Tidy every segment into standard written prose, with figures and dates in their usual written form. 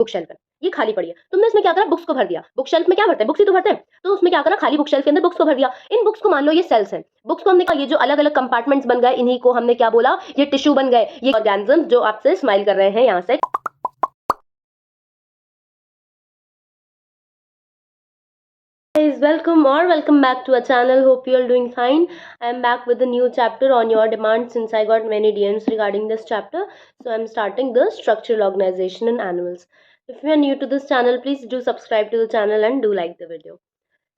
Book shelf है, ये खाली पड़ी है। तुमने इसमें क्या करा, बुक्स को भर दिया। बुक शेल्फ में क्या भरते हैं, बुक्स ही तो भरते हैं। तो उसमें क्या करा, खाली बुक शेल्फ के अंदर बुक्स को भर दिया। इन बुक्स को मान लो ये सेल्स हैं। बुक्स को हमने कहा ये जो अलग अलग कंपार्टमेंट्स बन गए, इन्हीं को हमने क्या बोला, ये टिश्यू बन गए, ये ऑर्गेनिज्म जो आपसे स्माइल कर रहे हैं यहाँ से। Guys, welcome back to our channel. Hope you are doing fine. I am back with a new chapter on your demand since I got many DMs regarding this chapter. So I am starting the structural organization in animals. If you are new to this channel, please do subscribe to the channel and do like the video.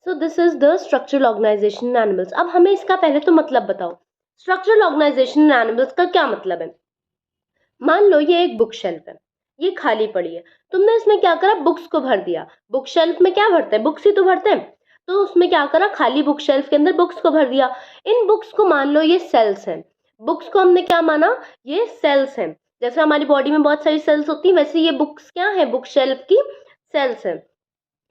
So this is the structural organization in animals. अब हमें इसका पहले तो मतलब बताओ, structural organization in animals का क्या मतलब है। मान लो ये एक बुक शेल्फ है, ये खाली पड़ी है। तुमने इसमें क्या करा, बुक्स को भर दिया। बुक शेल्फ में क्या भरते हैं, बुक्स ही तो भरते हैं। तो उसमें क्या करा, खाली बुक शेल्फ के अंदर बुक्स को भर दिया। इन बुक्स को मान लो ये सेल्स हैं। बुक्स को हमने क्या माना, ये सेल्स हैं। जैसे हमारी बॉडी में बहुत सारी सेल्स होती हैं, वैसे ये बुक्स क्या है, बुक शेल्फ की सेल्स हैं।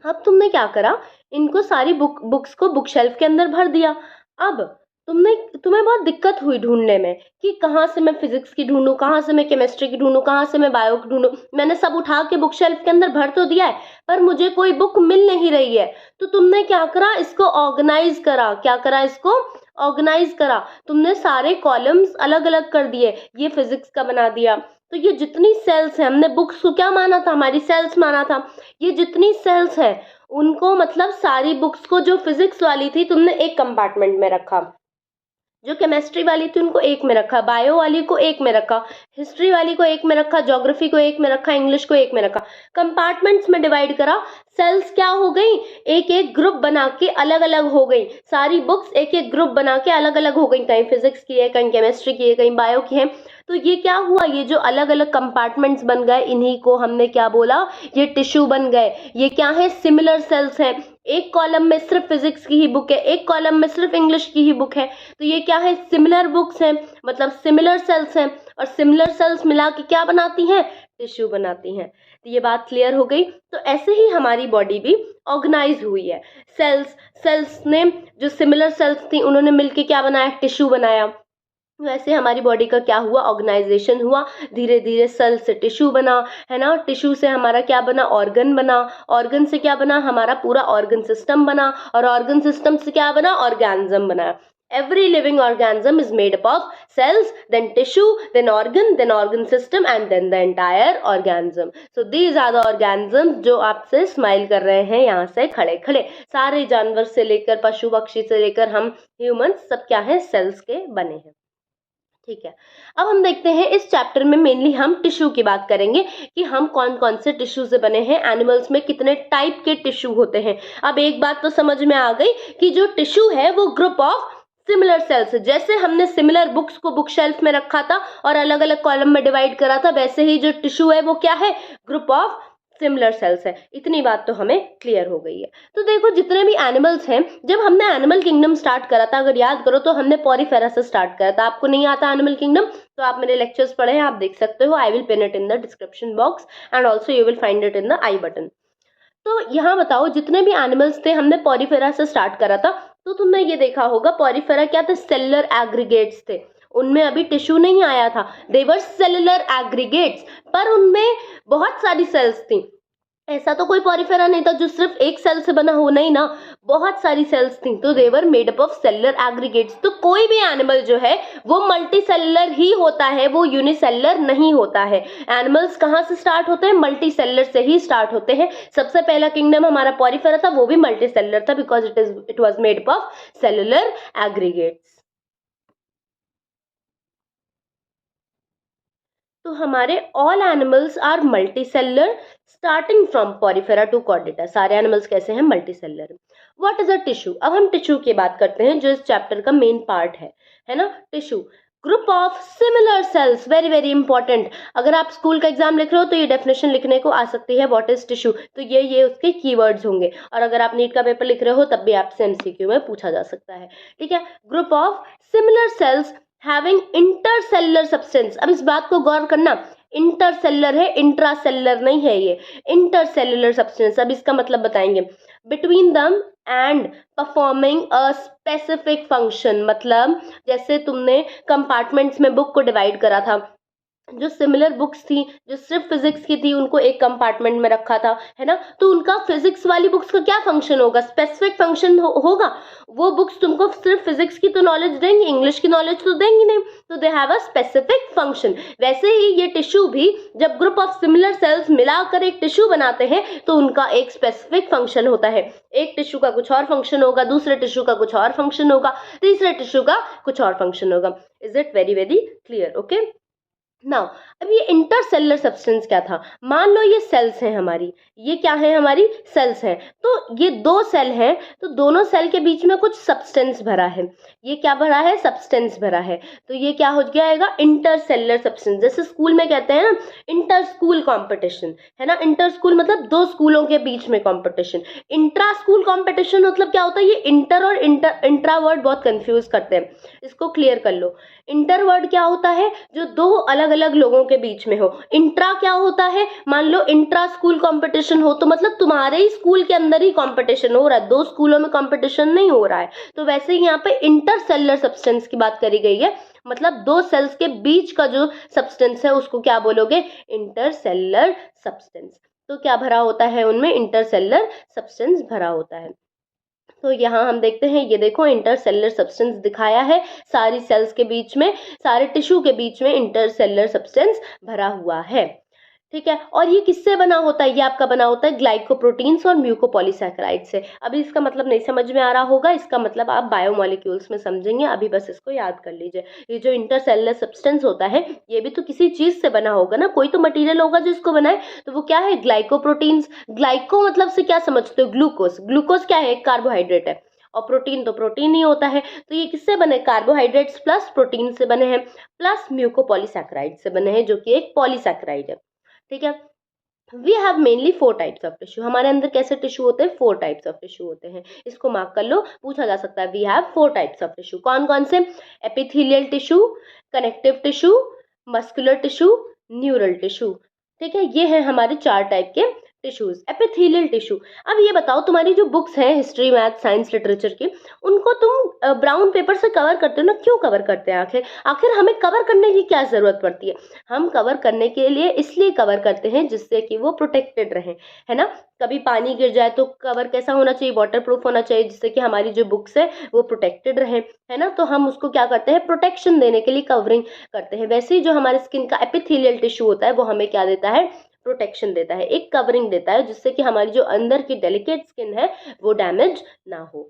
अब तुमने क्या करा, इनको सारी बुक्स को बुक शेल्फ के अंदर भर दिया। अब तुम्हें बहुत दिक्कत हुई ढूंढने में कि कहाँ से मैं फिजिक्स की ढूंढूं, कहाँ से मैं केमिस्ट्री की ढूंढूं, कहाँ से मैं बायो की ढूंढूं। मैंने सब उठा के बुक शेल्फ के अंदर भर तो दिया है, पर मुझे कोई बुक मिल नहीं रही है। तो तुमने क्या करा, इसको ऑर्गेनाइज करा। क्या करा, इसको ऑर्गेनाइज करा। तुमने सारे कॉलम्स अलग अलग कर दिए, ये फिजिक्स का बना दिया। तो ये जितनी सेल्स हैं, हमने बुक्स को क्या माना था, हमारी सेल्स माना था। ये जितनी सेल्स हैं उनको, मतलब सारी बुक्स को, जो फिजिक्स वाली थी तुमने एक कंपार्टमेंट में रखा, जो केमिस्ट्री वाली थी उनको एक में रखा, बायो वाली को एक में रखा, हिस्ट्री वाली को एक में रखा, ज्योग्राफी को एक में रखा, इंग्लिश को एक में रखा। कंपार्टमेंट्स में डिवाइड करा। सेल्स क्या हो गई, एक एक ग्रुप बना के अलग अलग हो गई। सारी बुक्स एक एक ग्रुप बना के अलग अलग हो गई, कहीं फिजिक्स की है, कहीं केमिस्ट्री की है, कहीं बायो की है। तो ये क्या हुआ, ये जो अलग अलग कंपार्टमेंट्स बन गए, इन्हीं को हमने क्या बोला, ये टिश्यू बन गए। ये क्या है, सिमिलर सेल्स हैं। एक कॉलम में सिर्फ फिजिक्स की ही बुक है, एक कॉलम में सिर्फ इंग्लिश की ही बुक है। तो ये क्या है, सिमिलर बुक्स हैं, मतलब सिमिलर सेल्स हैं। और सिमिलर सेल्स मिला के क्या बनाती हैं, टिश्यू बनाती हैं। तो ये बात क्लियर हो गई। तो ऐसे ही हमारी बॉडी भी ऑर्गेनाइज हुई है। सेल्स ने, जो सिमिलर सेल्स थी उन्होंने मिलके क्या बनाया, टिश्यू बनाया। वैसे हमारी बॉडी का क्या हुआ, ऑर्गेनाइजेशन हुआ। धीरे धीरे सेल से टिश्यू बना, है ना। टिश्यू से हमारा क्या बना, ऑर्गन बना। ऑर्गन से क्या बना, हमारा पूरा ऑर्गन सिस्टम बना। और ऑर्गन सिस्टम से क्या बना, ऑर्गेनिज्म बना। Every living organism is made up of cells, then tissue, then organ system, and then the entire organism. So these are the organisms जो आपसे स्माइल कर रहे हैं यहाँ से खड़े खड़े। सारे जानवर से लेकर पशु पक्षी से लेकर हम ह्यूमंस सब क्या है, सेल्स के बने हैं। ठीक है, अब हम देखते हैं इस चैप्टर में मेनली हम टिश्यू की बात करेंगे कि हम कौन कौन से टिश्यू से बने हैं, एनिमल्स में कितने टाइप के टिश्यू होते हैं। अब एक बात तो समझ में आ गई कि जो टिश्यू है वो ग्रुप ऑफ सिमिलर सेल्स। जैसे हमने सिमिलर बुक्स को बुक शेल्फ में रखा था और अलग अलग कॉलम में डिवाइड करा था, वैसे ही जो टिश्यू है वो क्या है, ग्रुप ऑफ सिमिलर सेल्स है। इतनी बात तो हमें क्लियर हो गई है। तो देखो जितने भी एनिमल्स हैं, जब हमने एनिमल किंगडम स्टार्ट करा था, अगर याद करो तो हमने पॉरीफेरा से स्टार्ट करा था। आपको नहीं आता एनिमल किंगडम तो आप मेरे लेक्चर्स पढ़े हैं, आप देख सकते हो। I will pin it in the description box and also you will find it in the I button. तो यहाँ बताओ, जितने भी एनिमल्स थे हमने पॉरीफेरा से स्टार्ट करा था। तो तुमने ये देखा होगा पॉरीफेरा क्या थे, सेलुलर एग्रीगेट्स थे। उनमें अभी टिश्यू नहीं आया था, दे वर सेलुलर एग्रीगेट्स, पर उनमें बहुत सारी सेल्स थी। ऐसा तो कोई पॉरीफेरा नहीं था जो सिर्फ एक सेल से बना हो, नहीं ना, बहुत सारी सेल्स थी। तो they were made up of cellular aggregates. तो कोई भी एनिमल जो है वो मल्टी सेलुलर ही होता है, वो यूनिसेलुलर नहीं होता है। एनिमल्स कहाँ से स्टार्ट होते हैं, मल्टी सेलुलर से ही स्टार्ट होते हैं। सबसे पहला किंगडम हमारा पॉरीफेरा था, वो भी मल्टी सेलुलर था, because it was made up of cellular aggregates. तो हमारे all animals are multicellular starting from Porifera to Chordata. सारे एनिमल्स कैसे हैं, multicellular. What is a tissue. अब हम टिश्यू की बात करते हैं जो इस चैप्टर का मेन पार्ट है ना। Tissue, group of similar sales, very very important. अगर आप स्कूल का एग्जाम लिख रहे हो तो ये डेफिनेशन लिखने को आ सकती है, व्हाट इज टिश्यू। तो ये उसके कीवर्ड्स होंगे। और अगर आप नीट का पेपर लिख रहे हो तब भी आपसे एमसीक्यू में पूछा जा सकता है। ठीक है, group of similar sales having intercellular substance. अब इस बात को गौर करना, इंटरसेलुलर है, इंट्रासेलुलर नहीं है, ये इंटरसेलुलर सब्सटेंस। अब इसका मतलब बताएंगे, between them and performing a specific function. मतलब जैसे तुमने कंपार्टमेंट्स में बुक को डिवाइड करा था, जो सिमिलर बुक्स थी, जो सिर्फ फिजिक्स की थी, उनको एक कंपार्टमेंट में रखा था, है ना। तो उनका फिजिक्स वाली बुक्स का क्या फंक्शन होगा, स्पेसिफिक फंक्शन होगा। वो बुक्स तुमको सिर्फ फिजिक्स की तो नॉलेज देंगी, इंग्लिश की नॉलेज तो देंगी नहीं, तो they have a specific function. वैसे ही ये टिश्यू भी, जब ग्रुप ऑफ सिमिलर सेल्स मिलाकर एक टिश्यू बनाते हैं तो उनका एक स्पेसिफिक फंक्शन होता है। एक टिश्यू का कुछ और फंक्शन होगा, दूसरे टिश्यू का कुछ और फंक्शन होगा, तीसरे टिश्यू का कुछ और फंक्शन होगा। Is it very very clear? Okay now, अब ये इंटरसेलुलर सब्सटेंस क्या था। मान लो ये सेल्स हैं हमारी, ये क्या है, हमारी सेल्स हैं। तो ये दो सेल हैं, तो दोनों सेल के बीच में कुछ सब्सटेंस भरा है। ये क्या भरा है, सब्सटेंस भरा है। तो ये क्या हो जाएगा, इंटरसेलुलर सब्सटेंस। जैसे स्कूल में कहते हैं ना इंटर स्कूल कॉम्पिटिशन, है ना। इंटर स्कूल मतलब दो स्कूलों के बीच में कॉम्पिटिशन। इंट्रा स्कूल कॉम्पिटिशन मतलब क्या होता है, ये इंटर और इंट्रा वर्ड बहुत कंफ्यूज करते हैं, इसको क्लियर कर लो। इंटर वर्ड क्या होता है, जो दो अलग अलग लोगों के बीच में हो। इंट्रा क्या होता है, मान लो इंट्रा स्कूल कंपटीशन हो तो मतलब तुम्हारे ही स्कूल के अंदर ही कंपटीशन हो रहा है, दो स्कूलों में कंपटीशन नहीं हो रहा है। तो वैसे ही यहाँ पे इंटरसेलुलर सब्सटेंस की बात करी गई है, मतलब दो सेल्स के बीच का जो सब्सटेंस है उसको क्या बोलोगे, इंटरसेलुलर सब्सटेंस। तो क्या भरा होता है उनमें, इंटरसेलुलर सब्सटेंस भरा होता है। तो यहाँ हम देखते हैं, ये देखो इंटरसेलुलर सब्सटेंस दिखाया है, सारी सेल्स के बीच में, सारे टिश्यू के बीच में इंटरसेलुलर सब्सटेंस भरा हुआ है। ठीक है, और ये किससे बना होता है, ये आपका बना होता है ग्लाइकोप्रोटीन्स और म्यूकोपॉलीसैकेराइड से। अभी इसका मतलब नहीं समझ में आ रहा होगा, इसका मतलब आप बायोमोलिक्यूल्स में समझेंगे, अभी बस इसको याद कर लीजिए। ये जो इंटरसेलुलर सब्सटेंस होता है ये भी तो किसी चीज से बना होगा ना, कोई तो मटेरियल होगा जो इसको बनाए, तो वो क्या है, ग्लाइकोप्रोटीन्स। ग्लाइको मतलब से क्या समझते हो, ग्लूकोज। ग्लूकोज क्या है, कार्बोहाइड्रेट है, और प्रोटीन तो प्रोटीन ही होता है। तो ये किससे बने, कार्बोहाइड्रेट्स प्लस प्रोटीन से बने हैं, प्लस म्यूकोपॉलीसैकेराइड से बने हैं, जो कि एक पॉलीसैकेराइड है। ठीक है, we have mainly 4 types of tissue. हमारे अंदर कैसे टिश्यू होते हैं, 4 टाइप्स ऑफ टिश्यू होते हैं। इसको मार्क कर लो, पूछा जा सकता है। We have 4 types of tissue. कौन कौन से, epithelial tissue, connective tissue, muscular tissue, neural tissue. ठीक है, ये है हमारे 4 टाइप के टिश्यूज। एपिथेलियल टिश्यू, अब ये बताओ तुम्हारी जो बुक्स हैं हिस्ट्री, मैथ, साइंस, लिटरेचर की, उनको तुम ब्राउन पेपर से कवर करते हो ना, क्यों कवर करते हैं, आखिर आखिर हमें कवर करने की क्या जरूरत पड़ती है। हम कवर करने के लिए इसलिए कवर करते हैं जिससे कि वो प्रोटेक्टेड रहे, है ना। कभी पानी गिर जाए तो कवर कैसा होना चाहिए, वाटर प्रूफ होना चाहिए, जिससे कि हमारी जो बुक्स है वो प्रोटेक्टेड रहे, है ना। तो हम उसको क्या करते हैं, प्रोटेक्शन देने के लिए कवरिंग करते हैं। वैसे ही जो हमारे स्किन का एपिथेलियल टिश्यू होता है वो हमें क्या देता है, प्रोटेक्शन देता है, एक कवरिंग देता है, जिससे कि हमारी जो अंदर की डेलिकेट स्किन है वो डैमेज ना हो।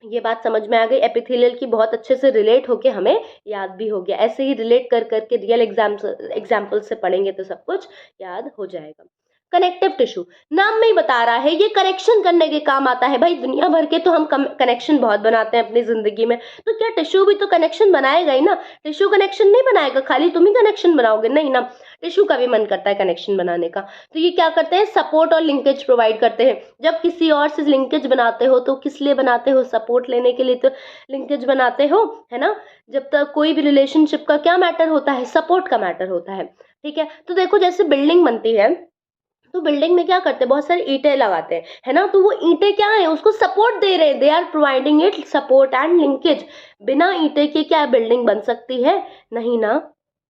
ये बात समझ में आ गई, एपिथेलियल की बहुत अच्छे से रिलेट होके हमें याद भी हो गया। ऐसे ही रिलेट कर करके रियल एग्जाम्पल से पढ़ेंगे तो सब कुछ याद हो जाएगा। कनेक्टिव टिश्यू, नाम में ही बता रहा है, ये कनेक्शन करने के काम आता है। भाई दुनिया भर के तो हम कनेक्शन बहुत बनाते हैं अपनी जिंदगी में, तो क्या टिश्यू भी तो कनेक्शन बनाएगा ही ना। टिश्यू कनेक्शन नहीं बनाएगा, खाली तुम ही कनेक्शन बनाओगे, नहीं ना। टिश्यू का भी मन करता है कनेक्शन बनाने का। तो ये क्या करते हैं, सपोर्ट और लिंकेज प्रोवाइड करते हैं। जब किसी और से लिंकेज बनाते हो तो किस लिए बनाते हो, सपोर्ट लेने के लिए तो लिंकेज बनाते हो, है ना। जब तक कोई भी रिलेशनशिप का क्या मैटर होता है, सपोर्ट का मैटर होता है। ठीक है, तो देखो जैसे बिल्डिंग बनती है तो बिल्डिंग में क्या करते हैं, बहुत सारी ईंटें लगाते हैं, है ना। तो वो ईंटें क्या है, उसको सपोर्ट दे रहे हैं, they are providing it support and linkage. बिना ईंटे के क्या बिल्डिंग बन सकती है, नहीं ना।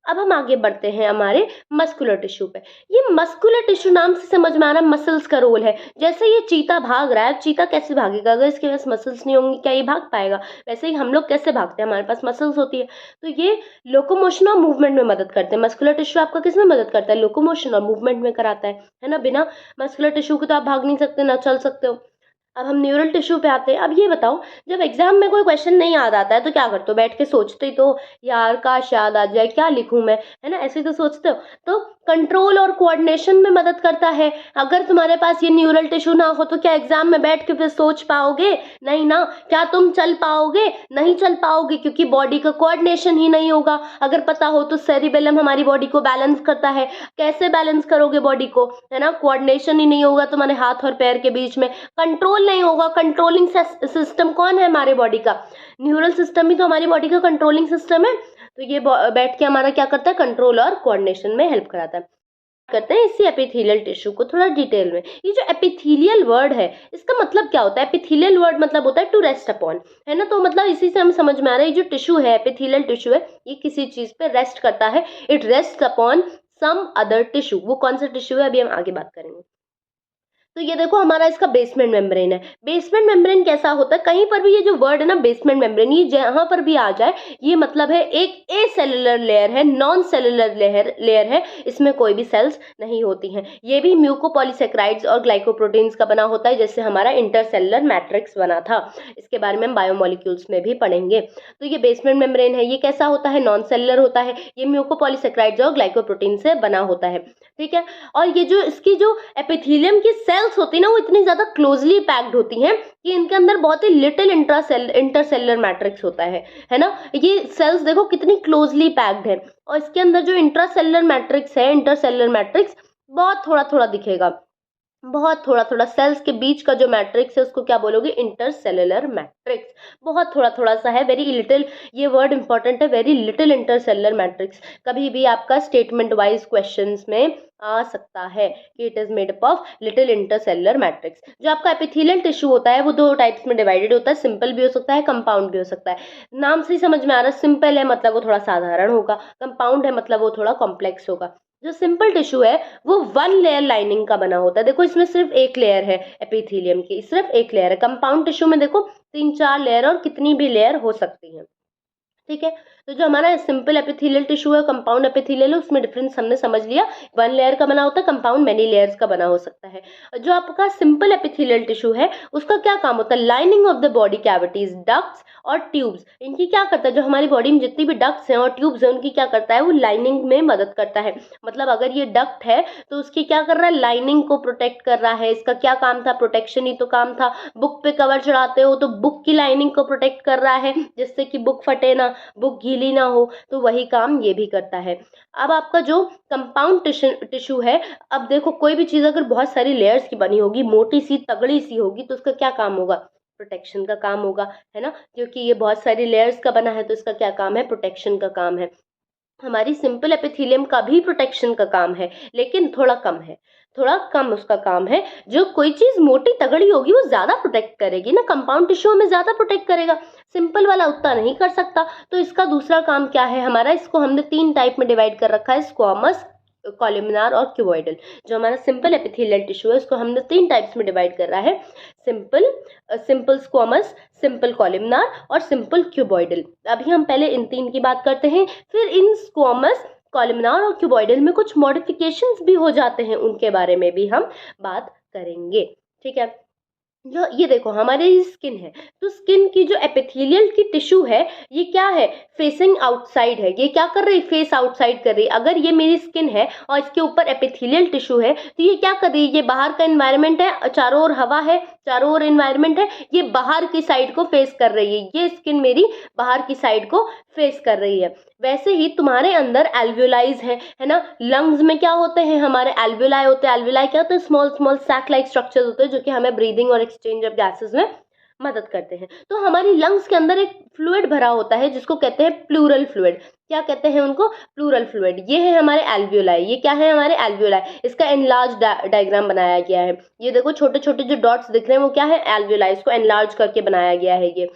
अब हम आगे बढ़ते हैं हमारे मस्कुलर टिश्यू पे। ये मस्कुलर टिश्यू नाम से समझ में आ रहा है मसल्स का रोल है। जैसे ये चीता भाग रहा है, चीता कैसे भागेगा, अगर इसके पास मसल्स नहीं होंगी क्या ये भाग पाएगा। वैसे ही हम लोग कैसे भागते हैं, हमारे पास मसल्स होती है। तो ये लोकोमोशन और मूवमेंट में मदद करते हैं। मस्कुलर टिश्यू आपका किस में मदद करता है, लोकोमोशन और मूवमेंट में कराता है ना। बिना मस्कुलर टिश्यू के तो आप भाग नहीं सकते, ना चल सकते हो। अब हम न्यूरल टिश्यू पे आते हैं। अब ये बताओ, जब एग्जाम में कोई क्वेश्चन नहीं याद आता है तो क्या करते हो, बैठ के सोचते ही तो, यार काश याद आ जाए, क्या लिखूं मैं, है ना, ऐसे ही तो सोचते हो। तो कंट्रोल और कोऑर्डिनेशन में मदद करता है। अगर तुम्हारे पास ये न्यूरल टिश्यू ना हो तो क्या एग्जाम में बैठ के फिर सोच पाओगे, नहीं ना। क्या तुम चल पाओगे, नहीं चल पाओगे, क्योंकि बॉडी का कोऑर्डिनेशन ही नहीं होगा। अगर पता हो तो सेरिबेलम हमारी बॉडी को बैलेंस करता है, कैसे बैलेंस करोगे बॉडी को, है ना। कोऑर्डिनेशन ही नहीं होगा तुम्हारे हाथ और पैर के बीच में, कंट्रोल नहीं होगा। कंट्रोलिंग सिस्टम कौन है हमारे बॉडी का, न्यूरल सिस्टम ही तो हमारी बॉडी का कंट्रोलिंग सिस्टम है। तो ये बैठ के हमारा क्या करता है, कंट्रोल और कोऑर्डिनेशन में हेल्प कराता है। करते हैं इसी एपिथेलियल टिश्यू को थोड़ा डिटेल में। ये जो एपिथेलियल वर्ड है इसका मतलब क्या होता है? एपिथेलियल वर्ड मतलब होता है टू रेस्ट अपॉन, है ना। तो मतलब इसी से हमें समझ में आ रहा है ये जो टिश्यू है, एपिथेलियल टिश्यू है, ये किसी चीज पे रेस्ट करता है। It rest upon some other tissue. वो कौन सा टिश्यू है अभी हम आगे बात करेंगे। तो ये देखो हमारा इसका बेसमेंट मेम्ब्रेन है। बेसमेंट मेम्ब्रेन कैसा होता है? कहीं पर भी ये जो वर्ड है ना बेसमेंट मेम्ब्रेन, ये जहां पर भी आ जाए ये मतलब है एक ए सेलुलर लेयर है, नॉन सेलुलर लेयर है, इसमें कोई भी सेल्स नहीं होती हैं। ये भी म्यूकोपॉलीसेक्राइड्स और ग्लाइकोप्रोटीन्स का बना होता है, जैसे हमारा इंटरसेलुलर मैट्रिक्स बना था। इसके बारे में हम बायोमोलिक्यूल्स में भी पढ़ेंगे। तो ये बेसमेंट मेम्ब्रेन है, ये कैसा होता है? नॉन सेलुलर होता है। ये म्यूकोपॉलीसेक्राइड्स और ग्लाइकोप्रोटीन से बना होता है, ठीक है। और ये जो इसकी जो एपिथेलियम की सेल्स होती है ना वो इतनी ज्यादा क्लोजली पैक्ड होती हैं कि इनके अंदर बहुत ही लिटिल इंटरसेलुलर मैट्रिक्स होता है ना। ये सेल्स देखो कितनी क्लोजली पैक्ड है, और इसके अंदर जो इंट्रासेलुलर मैट्रिक्स है, इंटरसेलुलर मैट्रिक्स बहुत थोड़ा थोड़ा दिखेगा, बहुत थोड़ा थोड़ा। सेल्स के बीच का जो मैट्रिक्स है उसको क्या बोलोगे? Intercellular matrix. बहुत थोड़ा थोड़ा सा है, वेरी लिटिल, ये वर्ड इंपॉर्टेंट है, वेरी लिटिल इंटरसेलुलर मैट्रिक्स। कभी भी आपका स्टेटमेंट वाइज क्वेश्चंस में आ सकता है कि it is made up of little intercellular matrix. जो आपका एपिथेलियल टिश्यू होता है वो दो टाइप्स में डिवाइडेड होता है, सिंपल भी हो सकता है, कंपाउंड भी हो सकता है। नाम से ही समझ में आ रहा है, सिंपल है मतलब वो थोड़ा साधारण होगा, कंपाउंड है मतलब वो थोड़ा कॉम्प्लेक्स होगा। जो सिंपल टिश्यू है वो वन लेयर लाइनिंग का बना होता है। देखो इसमें सिर्फ एक लेयर है एपिथेलियम की, सिर्फ एक लेयर है। कंपाउंड टिश्यू में देखो 3-4 लेयर और कितनी भी लेयर हो सकती है, ठीक है। तो जो हमारा सिंपल एपिथेलियल टिश्यू है, कंपाउंड एपिथेलियल है, उसमें डिफरेंस हमने समझ लिया। वन लेयर का बना होता है, कंपाउंड मेनी लेयर्स का बना हो सकता है। जो आपका सिंपल एपिथेलियल टिश्यू है उसका क्या काम होता है? Lining of the body cavities, ducts और ट्यूब्स, इनकी क्या करता है? जो हमारी बॉडी में जितनी भी डक्ट्स हैं और ट्यूब्स हैं उनकी क्या करता है? वो लाइनिंग में मदद करता है। मतलब अगर ये डक्ट है तो उसकी क्या कर रहा है? लाइनिंग को प्रोटेक्ट कर रहा है। इसका क्या काम था? प्रोटेक्शन ही तो काम था। बुक पे कवर चढ़ाते हो तो बुक की लाइनिंग को प्रोटेक्ट कर रहा है जिससे कि बुक फटे ना, बुक गीली ना हो, तो वही काम ये भी करता है। अब आपका जो कंपाउंड टिश्यू है, अब देखो कोई भी चीज अगर बहुत सारी लेयर्स की बनी होगी, मोटी सी तगड़ी सी होगी, तो उसका क्या काम होगा? प्रोटेक्शन का काम होगा, है ना। क्योंकि ये बहुत सारी लेयर्स का बना है तो इसका क्या काम है? प्रोटेक्शन का काम है। हमारी सिंपल एपिथेलियम का भी प्रोटेक्शन का काम है, लेकिन थोड़ा कम है, थोड़ा कम उसका काम है। जो कोई चीज मोटी तगड़ी होगी वो ज्यादा प्रोटेक्ट करेगी ना, कंपाउंड टिश्यू में ज्यादा प्रोटेक्ट करेगा, सिंपल वाला उतना नहीं कर सकता। तो इसका दूसरा काम क्या है हमारा? इसको हमने 3 टाइप में डिवाइड कर रखा है, स्क्वामस, कॉलमनार और क्यूबॉइडल। जो हमारा सिंपल एपिथेलियल टिश्यू है उसको हमने 3 टाइप्स में डिवाइड कर रहा है, simple, simple squamous, simple columnar और सिंपल क्यूबॉइडल। अभी हम पहले इन 3 की बात करते हैं, फिर इन स्क्वामस, कॉलमनार और क्यूबॉइडल में कुछ मॉडिफिकेशंस भी हो जाते हैं, उनके बारे में भी हम बात करेंगे, ठीक है। जो ये देखो हमारी स्किन है, तो स्किन की जो एपिथेलियल की टिश्यू है ये क्या है? फेसिंग आउटसाइड है। ये क्या कर रही है? फेस आउटसाइड कर रही है। अगर ये मेरी स्किन है और इसके ऊपर एपिथेलियल टिश्यू है तो ये क्या कर रही है? ये बाहर का एनवायरनमेंट है, चारों ओर हवा है, चारों ओर एनवायरनमेंट है, ये बाहर की साइड को फेस कर रही है। ये स्किन मेरी बाहर की साइड को फेस कर रही है। वैसे ही तुम्हारे अंदर एल्वियोलाइज है ना। लंग्स में क्या होते हैं? हमारे एल्वियोलाई होते हैं। एल्वियोलाई क्या होते हैं? Small small sac like structures होते हैं जो कि हमें ब्रीदिंग और एक्सचेंज ऑफ गैसेस में मदद करते हैं। तो हमारी लंग्स के अंदर एक फ्लूइड भरा होता है जिसको कहते हैं प्लूरल फ्लूइड। क्या कहते हैं उनको? Pleural fluid. ये है हमारे एल्वियोलाई। ये क्या है? हमारे एल्वियोलाई। इसका एनलार्ज डायग्राम बनाया गया है। ये देखो छोटे छोटे जो डॉट्स दिख रहे हैं वो क्या है? एल्वियोलाई। इसको एनलार्ज करके बनाया गया है। ये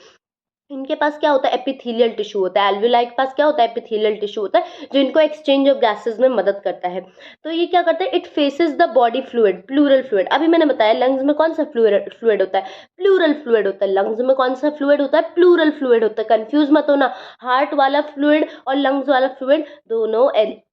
इनके पास क्या होता है? एपिथेलियल टिश्यू होता है। एल्वियोलाई के पास क्या होता है? एपिथेलियल टिश्यू होता है जो इनको एक्सचेंज ऑफ गैसेस में मदद करता है। तो ये क्या करता है? It faces the body fluid, pleural fluid. अभी मैंने बताया लंग्स में कौन सा फ्लूइड होता है? प्लूरल फ्लूइड होता है। लंग्स में कौन सा फ्लूइड होता है? प्लूरल फ्लूइड होता है। कंफ्यूज मत होना, हार्ट वाला फ्लूइड और लंग्स वाला फ्लूइड दोनों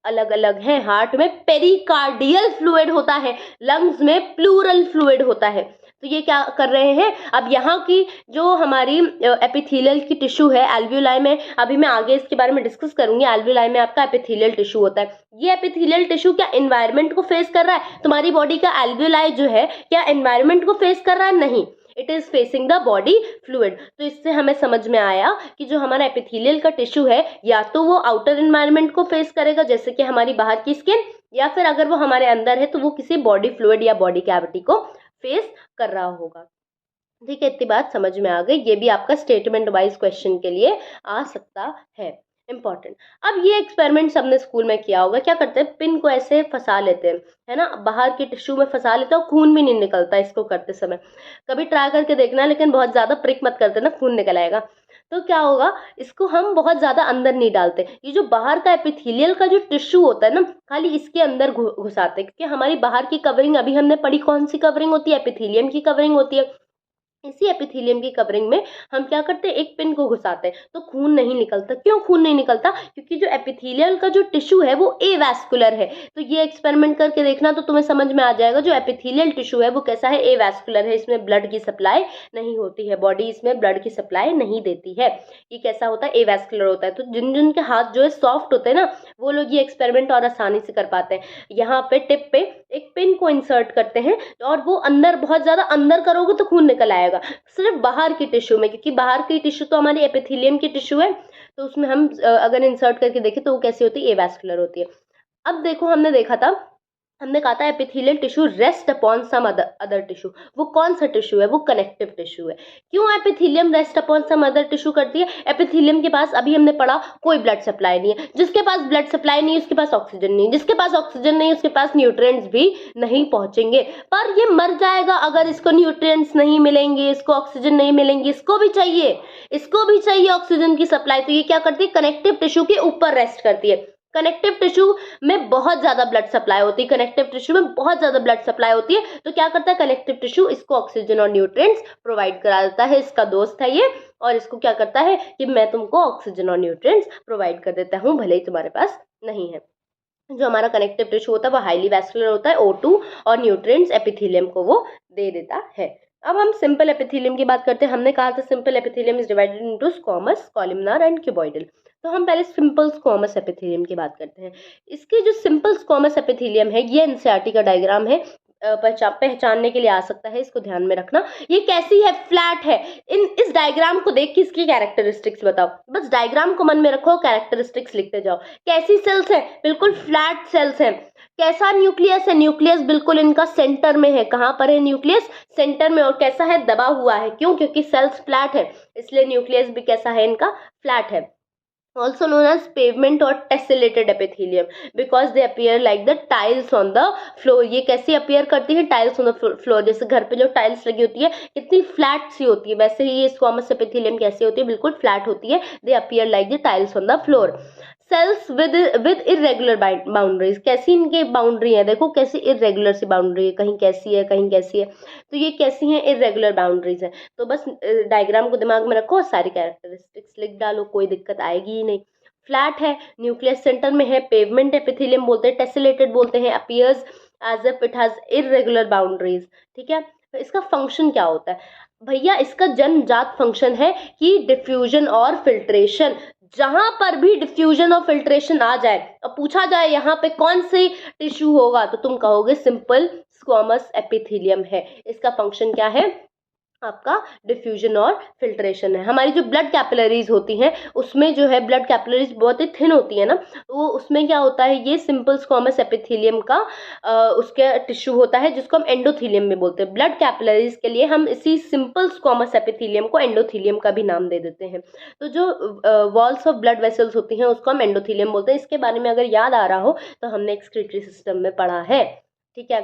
अलग अलग हैं। हार्ट में पेरिकार्डियल फ्लूइड होता है, लंग्स में प्लूरल फ्लूइड होता है। तो ये क्या कर रहे हैं? अब यहाँ की जो हमारी एपिथेलियल की टिश्यू है एल्वियोलाई में, अभी मैं आगे इसके बारे में डिस्कस करूंगी। एल्वियोलाई में आपका एपिथेलियल टिश्यू होता है। ये एपिथेलियल टिश्यू क्या एनवायरनमेंट को फेस कर रहा है? तुम्हारी बॉडी का एल्वियोलाई जो है क्या एनवायरनमेंट को फेस कर रहा है? नहीं, it is facing the body fluid. तो इससे हमें समझ में आया कि जो हमारा एपिथेलियल का टिश्यू है या तो वो आउटर एनवायरनमेंट को फेस करेगा जैसे कि हमारी बाहर की स्किन, या फिर अगर वो हमारे अंदर है तो वो किसी बॉडी फ्लूइड या बॉडी कैविटी को फेस कर रहा होगा। ठीक है, इतनी बात समझ में आ गई। ये भी आपका स्टेटमेंट वाइज क्वेश्चन के लिए आ सकता है। इंपॉर्टेंट। अब ये एक्सपेरिमेंट सबने स्कूल में किया होगा। क्या करते हैं, पिन को ऐसे फंसा लेते हैं, है ना, बाहर के टिश्यू में फंसा लेते हैं और खून भी नहीं निकलता इसको करते समय। कभी ट्राई करके देखना, लेकिन बहुत ज्यादा प्रिक मत करते ना, खून निकल आएगा। तो क्या होगा, इसको हम बहुत ज्यादा अंदर नहीं डालते, ये जो बाहर का एपिथेलियल का जो टिश्यू होता है ना, खाली इसके अंदर घुसाते हैं, क्योंकि हमारी बाहर की कवरिंग अभी हमने पढ़ी कौन सी कवरिंग होती है, एपिथेलियम की कवरिंग होती है। इसी एपिथेलियम की कवरिंग में हम क्या करते हैं, एक पिन को घुसाते हैं, तो खून नहीं निकलता। क्यों खून नहीं निकलता, क्योंकि जो एपिथेलियल का जो टिश्यू है वो एवैस्कुलर है। तो ये एक्सपेरिमेंट करके देखना, तो तुम्हें समझ में आ जाएगा जो एपिथेलियल टिश्यू है वो कैसा है, एवैस्कुलर है, इसमें ब्लड की सप्लाई नहीं होती है, बॉडी इसमें ब्लड की सप्लाई नहीं देती है। ये कैसा होता है, एवैस्कुलर होता है। तो जिन जिन के हाथ जो है सॉफ्ट होते हैं ना, वो लोग ये एक्सपेरिमेंट और आसानी से कर पाते हैं। यहाँ पे टिप पे एक पिन को इंसर्ट करते हैं, और वो अंदर, बहुत ज्यादा अंदर करोगे तो खून निकल आएगा, सिर्फ बाहर की टिश्यू में, क्योंकि बाहर की टिश्यू तो हमारी एपिथेलियम की टिश्यू है, तो उसमें हम अगर इंसर्ट करके देखें तो वो कैसी होती है, एवैस्कुलर होती है। अब देखो, हमने कहा था epithelial tissue rest upon some other tissue. वो कौन सा टिश्यू है, वो कनेक्टिव टिश्यू है। क्यों epithelium rest upon some other tissue करती है, एपिथेलियम के पास, अभी हमने पढ़ा, कोई ब्लड सप्लाई नहीं है। जिसके पास ब्लड सप्लाई नहीं है उसके पास ऑक्सीजन नहीं है, जिसके पास ऑक्सीजन नहीं है उसके पास न्यूट्रिएंट्स भी नहीं पहुंचेंगे। पर ये मर जाएगा अगर इसको न्यूट्रिएंट्स नहीं मिलेंगे, इसको ऑक्सीजन नहीं मिलेंगे, इसको भी चाहिए ऑक्सीजन की सप्लाई। तो ये क्या करती है, कनेक्टिव टिश्यू के ऊपर रेस्ट करती है। कनेक्टिव टिश्यू में बहुत ज्यादा ब्लड सप्लाई होती है, कनेक्टिव टिश्यू में बहुत ज्यादा ब्लड सप्लाई होती है। तो क्या करता है, कनेक्टिव टिश्यू इसको ऑक्सीजन और न्यूट्रिएंट्स प्रोवाइड करा देता है, इसका दोस्त है ये, और इसको क्या करता है कि मैं तुमको ऑक्सीजन और न्यूट्रिएंट्स प्रोवाइड कर देता हूँ, भले ही तुम्हारे पास नहीं है। जो हमारा कनेक्टिव टिश्यू होता है वो हाईली वैस्कुलर होता है, O2 और न्यूट्रिएंट्स एपिथेलियम को वो दे देता है। अब हम सिंपल एपिथेलियम की बात करते हैं। हमने कहा था simple epithelium is divided into squamous, columnar and cuboidal. तो हम पहले सिंपल स्क्वामस एपिथेलियम की बात करते हैं। इसके जो सिंपल स्क्वामस एपिथेलियम है, ये एनसीईआरटी का डायग्राम है, पहचानने के लिए आ सकता है, इसको ध्यान में रखना। ये कैसी है, फ्लैट है। इस डायग्राम को देख के इसकी कैरेक्टरिस्टिक्स बताओ, बस डायग्राम को मन में रखो, कैरेक्टरिस्टिक्स लिखते जाओ। कैसी सेल्स है, बिल्कुल फ्लैट सेल्स हैं। कैसा न्यूक्लियस है, न्यूक्लियस बिल्कुल इनका सेंटर में है। कहाँ पर है न्यूक्लियस, सेंटर में। और कैसा है, दबा हुआ है। क्यों, क्योंकि सेल्स फ्लैट है, इसलिए न्यूक्लियस भी कैसा है, इनका फ्लैट है। also known as pavement or tessellated epithelium because they appear like the tiles on the floor। ये कैसी appear करती है, tiles on the floor। जैसे घर पे जो टाइल्स लगी होती है कितनी फ्लैट सी होती है, वैसे ही ये स्क्वामस एपिथेलियम कैसी होती है, बिल्कुल फ्लैट होती है। they appear like the tiles on the floor। Cells with irregular boundaries, कैसी इनकी बाउंड्री है, देखो कैसी इरेगुलर सी बाउंड्री है, कहीं कैसी है कहीं कैसी है। तो ये कैसी हैं, इरेगुलर बाउंड्रीज है। तो बस डायग्राम को दिमाग में रखो और सारी कैरेक्टरिस्टिक्स लिख डालो, कोई दिक्कत आएगी ही नहीं। फ्लैट है, न्यूक्लियस सेंटर में है, पेवमेंट एपिथेलियम बोलते हैं, टेसेलेटेड बोलते हैं, appears as if it has irregular boundaries. ठीक है, तो इसका फंक्शन क्या होता है भैया, इसका जन्मजात फंक्शन है कि डिफ्यूजन और फिल्ट्रेशन। जहां पर भी डिफ्यूजन और फिल्ट्रेशन आ जाए और पूछा जाए यहाँ पे कौन सी टिश्यू होगा, तो तुम कहोगे सिंपल स्क्वामस एपिथेलियम है। इसका फंक्शन क्या है, आपका डिफ्यूजन और फिल्ट्रेशन है। हमारी जो ब्लड कैपिलरीज होती हैं उसमें जो है, ब्लड कैपिलरीज बहुत ही थिन होती है ना, तो उसमें क्या होता है, ये सिंपल स्क्वामस एपिथेलियम का उसका टिश्यू होता है, जिसको हम एंडोथेलियम में बोलते हैं। ब्लड कैपिलरीज के लिए हम इसी सिंपल स्क्वामस एपिथेलियम को एंडोथेलियम का भी नाम दे देते हैं। तो जो वॉल्स ऑफ ब्लड वेसल्स होती हैं उसको हम एंडोथेलियम बोलते हैं। इसके बारे में अगर याद आ रहा हो तो हमने एक्सक्रीटरी सिस्टम में पढ़ा है। ठीक है,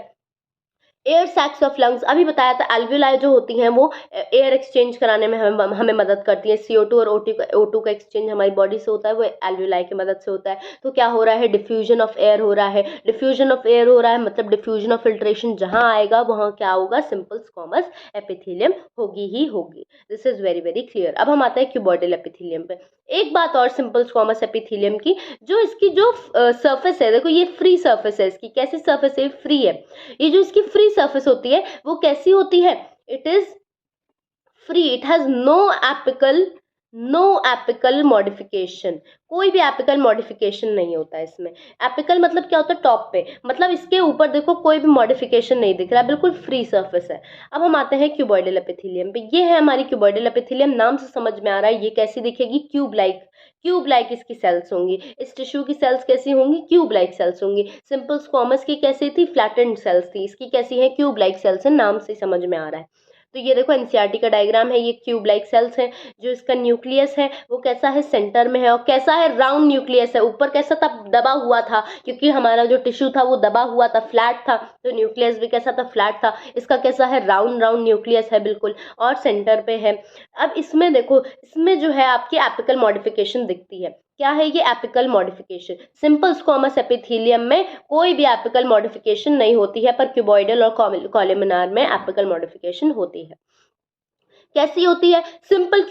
एयर सैक्स ऑफ लंग्स, अभी बताया था, एल्वियोलाई जो होती हैं वो एयर एक्सचेंज कराने में हमें मदद करती है। CO2 और O2 का एक्सचेंज हमारी बॉडी से होता है, वो एल्वियोलाई की मदद से होता है। तो क्या हो रहा है, डिफ्यूजन ऑफ एयर हो रहा है। डिफ्यूजन ऑफ एयर हो रहा है मतलब डिफ्यूजन ऑफ फिल्ट्रेशन जहां आएगा वहां क्या होगा, सिंपल स्क्वामस एपिथेलियम होगी ही होगी। This is very very clear. अब हम आते हैं क्यूबॉइडल एपिथेलियम पे। एक बात और सिंपल स्क्वामस एपिथेलियम की, जो इसकी जो सरफेस है, देखो ये फ्री सरफेस है इसकी। कैसी सरफेस है, फ्री है। ये जो इसकी फ्री सरफेस होती है वो कैसी होती है, it is free, it has no apical modification. कोई भी एपिकल मॉडिफिकेशन नहीं होता है इसमें। एपिकल मतलब क्या होता है, टॉप पे, मतलब इसके ऊपर देखो कोई भी मॉडिफिकेशन नहीं दिख रहा है, बिल्कुल फ्री सरफेस है। अब हम आते हैं क्यूबॉइडल एपिथेलियम पे। ये है हमारी क्यूबॉइडल एपिथेलियम, नाम से समझ में आ रहा है ये कैसी दिखेगी, क्यूब लाइक इसकी सेल्स होंगी। इस टिश्यू की सेल्स कैसी होंगी, क्यूब लाइक सेल्स होंगी। सिंपल स्क्वामस की कैसी थी, फ्लैटेंड सेल्स थी, इसकी कैसी है, क्यूब लाइक सेल्स है, नाम से समझ में आ रहा है। तो ये देखो एनसीईआरटी का डायग्राम है, ये क्यूब लाइक सेल्स हैं। जो इसका न्यूक्लियस है वो कैसा है, सेंटर में है, और कैसा है, राउंड न्यूक्लियस है। ऊपर कैसा था, दबा हुआ था, क्योंकि हमारा जो टिश्यू था वो दबा हुआ था, फ्लैट था, तो न्यूक्लियस भी कैसा था, फ्लैट था। इसका कैसा है, राउंड राउंड न्यूक्लियस है बिल्कुल, और सेंटर पे है। अब इसमें देखो, इसमें जो है आपकी एपिकल मॉडिफिकेशन दिखती है। क्या है ये, apical modification. Simple squamous epithelium में कोई भी एपिकल मॉडिफिकेशन नहीं होती है, पर क्यूबॉइडल और कॉलमनार में एपिकल मॉडिफिकेशन होती है। कैसी होती है, simple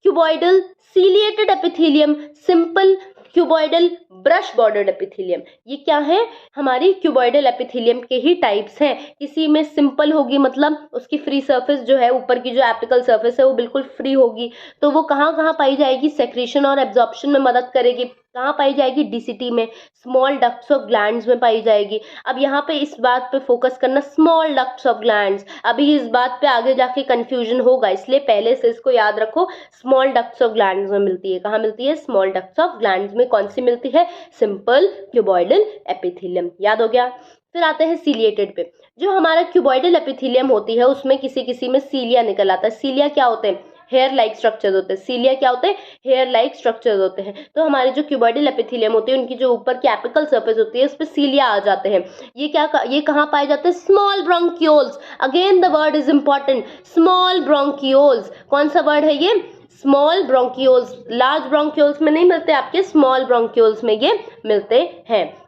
cuboidal ciliated epithelium, simple cuboidal brush bordered epithelium. ये क्या है, हमारी क्यूबॉइडल एपिथेलियम के ही टाइप्स हैं। किसी में सिंपल होगी, मतलब उसकी फ्री सरफेस जो है, ऊपर की जो एपिकल सरफेस है वो बिल्कुल फ्री होगी, तो वो कहाँ कहाँ पाई जाएगी, सेक्रेशन और एब्जॉर्प्शन में मदद करेगी। कहाँ पाई जाएगी, डीसीटी में, स्मॉल डक्ट्स ऑफ ग्लैंड्स में पाई जाएगी। अब यहाँ पे इस बात पे फोकस करना, स्मॉल डक्ट्स ऑफ ग्लैंड्स। अभी इस बात पे आगे जाके कंफ्यूजन होगा, इसलिए पहले से इसको याद रखो। स्मॉल डक्ट्स ऑफ ग्लैंड्स में मिलती है, कहाँ मिलती है, स्मॉल डक्ट्स ऑफ ग्लैंड्स में। कौन सी मिलती है, सिंपल क्यूबॉइडल एपिथेलियम। याद हो गया। फिर आते हैं सीलिएटेड पे। जो हमारा क्यूबॉइडल एपिथेलियम होती है उसमें किसी किसी में सीलिया निकल आता है। सीलिया क्या होते हैं, हेयर लाइक स्ट्रक्चर्स होते हैं। सीलिया क्या होते हैं, हेयर लाइक स्ट्रक्चर्स होते हैं। तो हमारे जो क्यूबॉइडल एपिथेलियम होती है उनकी जो ऊपर की एपिकल सरफेस होती है उस पर सीलिया आ जाते हैं। ये कहाँ पाए जाते हैं, small bronchioles. Again the word is important, small bronchioles. कौन सा वर्ड है ये, स्मॉल ब्रोंक्यूल्स। लार्ज ब्रोंक्यूल्स में नहीं मिलते आपके, स्मॉल ब्रोंक्यूल्स में ये मिलते हैं।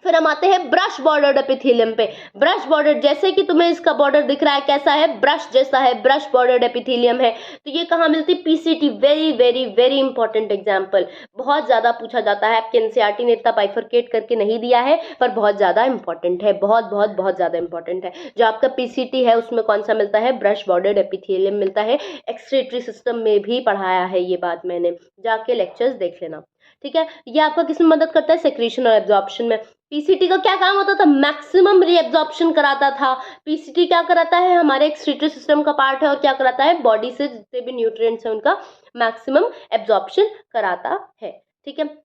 फिर हम आते हैं ब्रश बॉर्डर्ड एपिथेलियम पे। ब्रश बॉर्डर, जैसे कि तुम्हें इसका बॉर्डर दिख रहा है कैसा है, ब्रश जैसा है, ब्रश बॉर्डर्ड एपिथेलियम है। तो ये कहाँ मिलती है, PCT. Very very very important example, बहुत ज्यादा पूछा जाता है। आपके एनसीईआरटी ने इतना बाइफरकेट करके नहीं दिया है, पर बहुत ज्यादा इंपॉर्टेंट है, बहुत बहुत बहुत ज्यादा इंपॉर्टेंट है। जो आपका पीसीटी है उसमें कौन सा मिलता है, ब्रश बॉर्डर्ड एपिथेलियम मिलता है। एक्सक्रीटरी सिस्टम में भी पढ़ाया है ये बात मैंने, जाके लेक्चर्स देख लेना, ठीक है। ये आपका किसमें मदद करता है, सेक्रेशन और एब्जॉर्प्शन में। पीसीटी का क्या काम होता था, मैक्सिमम रीएब्जॉर्प्शन कराता था। पीसीटी क्या कराता है, हमारे एक्सक्रीटरी सिस्टम का पार्ट है, और क्या कराता है, बॉडी से जितने भी न्यूट्रिएंट्स हैं उनका मैक्सिमम एब्जॉर्प्शन कराता है, ठीक है।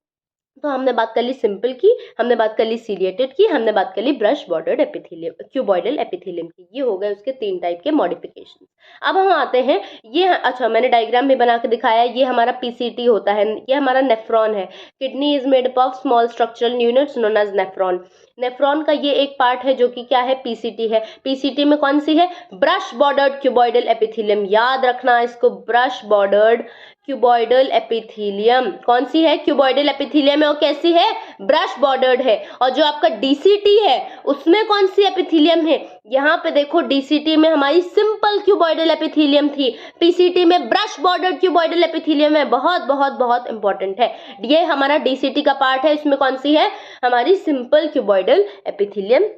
तो हमने बात कर ली सिंपल की, हमने बात कर ली सीलिएटेड की, हमने बात कर ली brush bordered epithelium, cuboidal epithelium की। ये हो गए उसके 3 टाइप के मॉडिफिकेशन। अब हम आते हैं, ये अच्छा मैंने डायग्राम भी बना के दिखाया, ये हमारा पीसीटी होता है, ये हमारा नेफ्रॉन है। Kidney is made up of small structural units known as nephron. Nephron का ये एक पार्ट है जो कि क्या है, पीसीटी है। पीसीटी में कौन सी है, ब्रश बॉर्डर्ड क्यूबॉइडल एपिथेलियम। याद रखना इसको, ब्रश बॉर्डर्ड क्यूबॉइडल एपिथेलियम। कौन सी है, क्यूबॉइडल एपिथेलियम है, और कैसी है, ब्रश बॉर्डर्ड है। और जो आपका डीसीटी है उसमें कौन सी एपिथेलियम है, यहाँ पे देखो डीसीटी में हमारी सिंपल क्यूबॉइडल एपिथेलियम थी, पीसीटी में ब्रश बॉर्डर्ड क्यूबॉइडल एपिथेलियम है। बहुत बहुत बहुत इंपॉर्टेंट है, ये हमारा डीसीटी का पार्ट है, इसमें कौन सी है, हमारी सिंपल क्यूबॉइडल एपिथेलियम।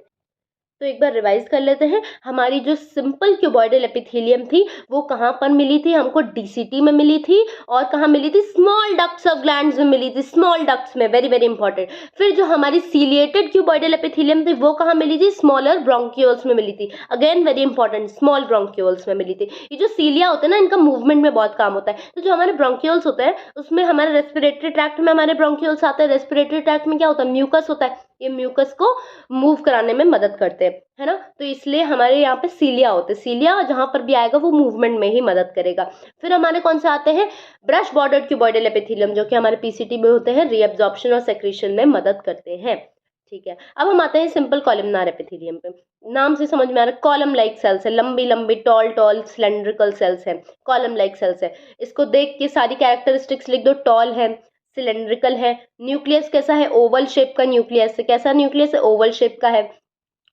तो एक बार रिवाइज कर लेते हैं, हमारी जो सिंपल क्यूबॉइडल एपिथेलियम थी वो कहाँ पर मिली थी, हमको डीसीटी में मिली थी, और कहाँ मिली थी, स्मॉल डक्ट्स ऑफ ग्लैंड्स में मिली थी, स्मॉल डक्ट्स में, वेरी वेरी इंपॉर्टेंट। फिर जो हमारी सीलिएटेड क्यूबॉइडल एपिथेलियम थी वो कहाँ मिली थी, स्मॉलर ब्रोंक्यूल्स में मिली थी। Again very important, small bronchioles में मिली थी। ये जो सीलिया होते हैं ना, इनका मूवमेंट में बहुत काम होता है। तो जो हमारे ब्रोंक्यूल्स होते हैं उसमें हमारे रेस्पिरेटरी ट्रैक्ट में हमारे ब्रोंक्यूल्स आते हैं। रेस्पिरेटरी ट्रैक्ट में क्या होता है, म्यूकस होता है, ये म्यूकस को मूव कराने में मदद करते हैं, है ना। तो इसलिए हमारे यहाँ पे सीलिया होते हैं, सीलिया जहाँ पर भी आएगा वो मूवमेंट में ही मदद करेगा। फिर हमारे कौन से आते हैं, ब्रश बॉर्डर्ड क्यूबॉइडल एपिथेलियम, जो कि हमारे पीसीटी में होते हैं, रीअब्जॉर्प्शन और सेक्रेशन में मदद करते हैं, ठीक है। अब हम आते हैं सिंपल कॉलमनार एपिथेलियम पे। नाम से समझ में आ रहा है, कॉलम लाइक सेल्स है, लंबी लंबी टॉल टॉल सिलेंड्रिकल सेल्स है, कॉलम लाइक सेल्स है। इसको देख के सारी कैरेक्टरिस्टिक्स लिख दो, टॉल है, सिलेंड्रिकल है, न्यूक्लियस कैसा है, ओवल शेप का न्यूक्लियस है। कैसा न्यूक्लियस है, ओवल शेप का है।